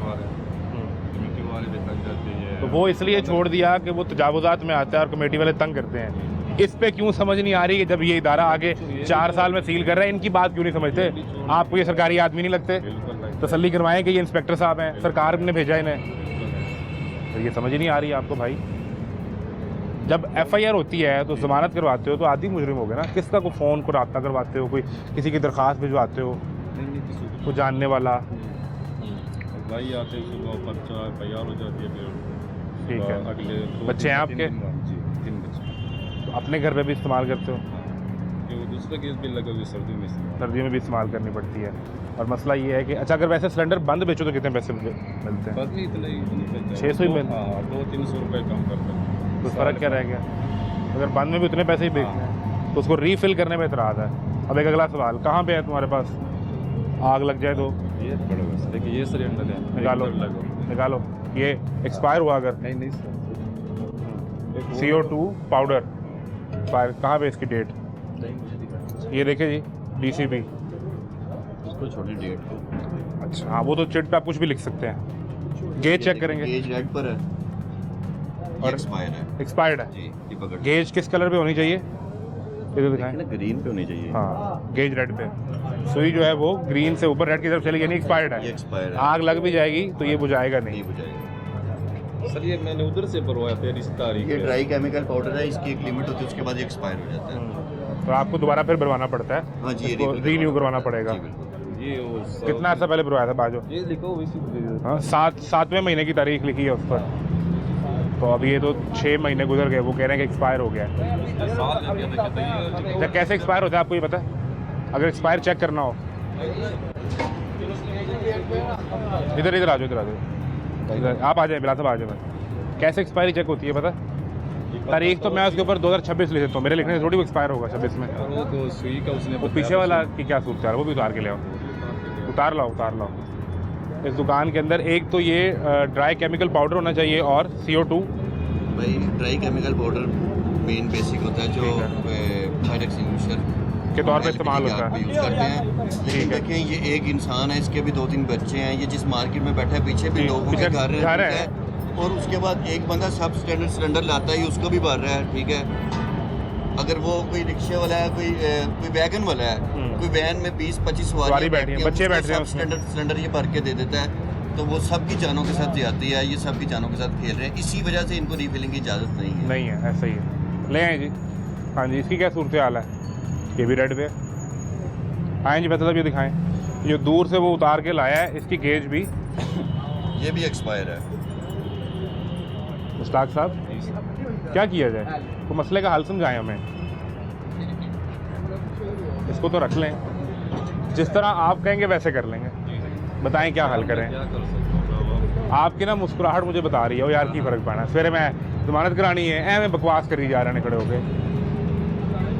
वाले भी तंग करते हैं। तो वो इसलिए छोड़ दिया कि वो तजावुज़ात में आता है और कमेटी वाले तंग करते हैं। इस पे क्यों समझ नहीं आ रही कि जब ये इदारा आगे 4 साल में सील कर रहा है, इनकी बात क्यों नहीं समझते? आपको ये सरकारी आदमी नहीं लगते? तसल्ली करवाएं कि ये इंस्पेक्टर साहब हैं, सरकार ने भेजा इन्हें। तो ये समझ ही नहीं आ रही आपको भाई। जब FIR होती है तो ज़मानत करवाते हो तो आदि मुजरिम हो गए ना। किसका को फ़ोन को रब्ता करवाते हो, कोई किसी की दरख्वास्त भिजवाते हो, कोई जानने वाला? भाई आते हैं सुबह, पर्चा FIR हो जाती है, फिर ठीक है। अगले बच्चे हैं आपके? जी 3 बच्चे। तो अपने घर पे भी इस्तेमाल करते हो? वो दूसरा गैस भी लगा हुआ, सर्दी में सर्दियों में भी इस्तेमाल करनी पड़ती है। और मसला ये है कि अच्छा अगर वैसे सिलेंडर बंद बेचो तो कितने पैसे मिलते हैं? बस नहीं इतना ही 600 ही मिलते? हाँ 200-300 रुपये कम करते हैं। तो फ़र्क क्या रह गया? अगर बंद में भी उतने पैसे ही बेचते हैं तो उसको रीफ़िल करने में इतराज़ है। अब एक अगला सवाल, कहाँ पे है तुम्हारे पास? आग लग जाए तो ये बड़ा देखिए, ये सिलेंडर है, निकालो। निकालो। ये एक्सपायर हुआ अगर नहीं नहीं सर CO2 पाउडर एक्सपायर, कहाँ पे इसकी डेट? नहीं मुझे दिखा ये देखे जी DCP। उसको छोटी डेट को। अच्छा हाँ, वो तो चिट पे आप कुछ भी लिख सकते हैं। गेज चेक करेंगे गेज रेड पर है और और एक्सपायर है एक्सपायर्ड है। जी, ये पकड़ गेज किस कलर पे होनी चाहिए ये तो दिखाएं। ग्रीन पे होनी चाहिए। हाँ गेज रेड पे, सुई जो है वो ग्रीन से ऊपर रेड की तरफ चलेगी, यानी एक्सपायर्ड ये है। एक्सपायर है, आग लग भी जाएगी तो ये बुझाएगा नहीं। नहीं बुझाएगा। सर ये मैंने उधर से भरवाया था इस तारीख ये पे। ड्राई केमिकल पाउडर है, इसकी एक लिमिट होती है, उसके बाद ये एक्सपायर हो जाता है। तो आपको दोबारा फिर भरवाना पड़ता है। हाँ जी, ये इसको refill रीन्यू करवाना पड़ेगा। जी बिल्कुल। ये वो सब- कितना अर्सा पहले भरवाया था बाजो? ये लिखो इसी हाँ 7वें महीने की तारीख लिखी है उस पर। तो अब ये तो 6 महीने गुजर गए, वो कह रहे हैं कि एक्सपायर हो गया है। साल लग गया था कहते हैं ये- अच्छा कैसे एक्सपायर होता है आपको ये पता है? अगर एक्सपायर चेक करना हो इधर इधर आ जाओ, इधर आ जाओ, इधर आप आ जाए, बिला साहब आ जाए। कैसे एक्सपायरी चेक होती है पता? तारीख तो मैं उसके ऊपर 2026 लिख देता हूँ, मेरे लिखने से थोड़ी वो एक्सपायर होगा 26 में। और वो तो सुई का उसने वो पीछे वाला की क्या सूरत है वो भी उतार के ले आओ, उतार लाओ उतार लाओ। इस दुकान के अंदर एक तो ये ड्राई केमिकल पाउडर होना चाहिए और CO2 भाई dry chemical powder main basic होता है जो फायर एक्सटिंग्विशर के तौर पे इस्तेमाल होता है। यूज़ करते हैं। लेकिन देखें ये एक इंसान है, इसके भी 2-3 बच्चे हैं, ये जिस मार्केट में बैठा है पीछे भी जी, लोगों के पीछे घर घर है, ठीक है? और उसके बाद एक बंदा सब स्टैंडर्ड सिलेंडर लाता है, उसको भी भर रहा है, ठीक है? अगर वो कोई रिक्शे वाला है, कोई वैगन वाला है, कोई वैन में 20-25 सवारी बैठी हैं, बच्चे बैठ रहे हैं उसमें। स्टैंडर्ड सिलेंडर ये भर के दे देता है, तो वो सबकी जानों के साथ ज्यादती है, ये सबकी जानों के साथ खेल रहे हैं। इसी वजह से इनको रीफिलिंग की इजाज़त नहीं है। नहीं है, ऐसा ही है। ले आए जी। हाँ जी, इसकी क्या सूरत हाल है? ये भी रेड पे आए जी, मतलब ये दिखाएं। जो दूर से वो उतार के लाया है, इसकी गेज भी ये भी एक्सपायर है। मुश्ताक साहब क्या किया जाए? तो मसले का हल समझाएं हमें। इसको तो रख लें, जिस तरह आप कहेंगे वैसे कर लेंगे। बताएं क्या हल करें? क्या कर सकता हूँ? आपकी ना मुस्कुराहट मुझे बता रही है वो यार की फ़र्क पड़ना। सवेरे मैं जमानत करानी है, मैं बकवास करी जा रहे हैं खड़े होके।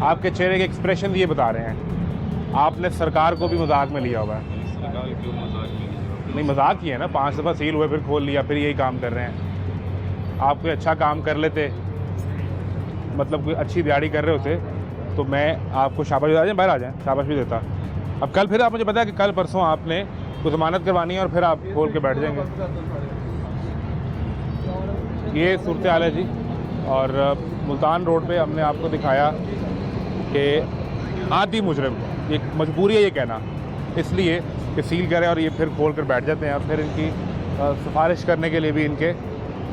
आपके चेहरे के एक्सप्रेशन ये बता रहे हैं आपने सरकार को भी मजाक में लिया हुआ है। सरकार क्यों मजाक में लिया? नहीं मजाक ही है ना, 5 दफ़ा सील हुए फिर खोल लिया, फिर यही काम कर रहे हैं। आप कोई अच्छा काम कर लेते, मतलब कोई अच्छी दिहाड़ी कर रहे होते तो मैं आपको शाबाश आ जाए, बाहर आ जाए, शाबाश भी देता। अब कल फिर आप मुझे पता है कि कल परसों आपने तो ज़मानत करवानी है और फिर आप खोल के बैठ जाएंगे। ये सूरत हाल है जी। और मुल्तान रोड पे हमने आपको दिखाया कि आदि मुजरिम, एक मजबूरी है ये कहना, इसलिए कि सील करें और ये फिर खोल कर बैठ जाते हैं और फिर इनकी सिफारिश करने के लिए भी इनके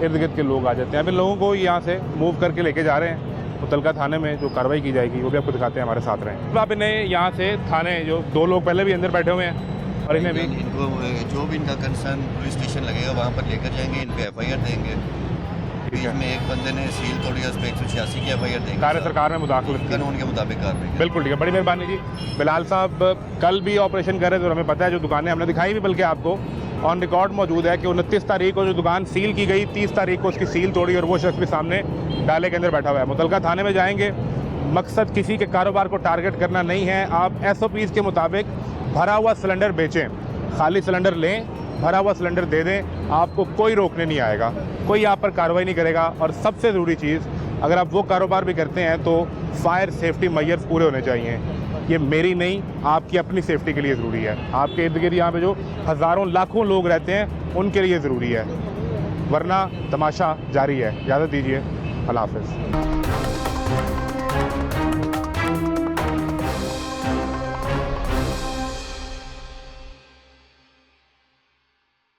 इर्द गिर्द के लोग आ जाते हैं। अब इन लोगों को यहाँ से मूव करके लेके जा रहे हैं मुतलका थाने में, जो कार्रवाई की जाएगी वो भी आपको दिखाते हैं, हमारे साथ रहें। तो आप इन्हें यहाँ से थाने, जो 2 लोग पहले भी अंदर बैठे हुए हैं और इन्हें भी इनको जो भी इनका कंसर्न पुलिस स्टेशन लगेगा वहाँ पर लेकर जाएंगे, इन पे FIR देंगे। बीच में एक बंदे ने सील तोड़ी, उस पर 186 की FIR देंगे। कार्य सरकार में मुदाखलत की। कानून के मुताबिक कार्रवाई। बिल्कुल ठीक है, बड़ी मेहरबानी जी। बिलाल साहब कल भी ऑपरेशन कर रहे थे और हमें पता है, जो दुकानें हमने दिखाई भी बल्कि आपको ऑन रिकॉर्ड मौजूद है कि 29 तारीख को जो दुकान सील की गई, 30 तारीख को उसकी सील तोड़ी और वो शख्स भी सामने डाले के अंदर बैठा हुआ है। मुतलका थाने में जाएंगे, मकसद किसी के कारोबार को टारगेट करना नहीं है। आप SOPs के मुताबिक भरा हुआ सिलेंडर बेचें, खाली सिलेंडर लें, भरा हुआ सिलेंडर दे दें, आपको कोई रोकने नहीं आएगा, कोई आप पर कार्रवाई नहीं करेगा। और सबसे ज़रूरी चीज़, अगर आप वो कारोबार भी करते हैं तो फायर सेफ्टी मेजर्स पूरे होने चाहिए। ये मेरी नहीं, आपकी अपनी सेफ्टी के लिए ज़रूरी है। आपके इर्द गिर्द यहाँ पे जो हज़ारों लाखों लोग रहते हैं उनके लिए ज़रूरी है, वरना तमाशा जारी है। इजाज़त दीजिए, अल्लाह हाफ़िज़।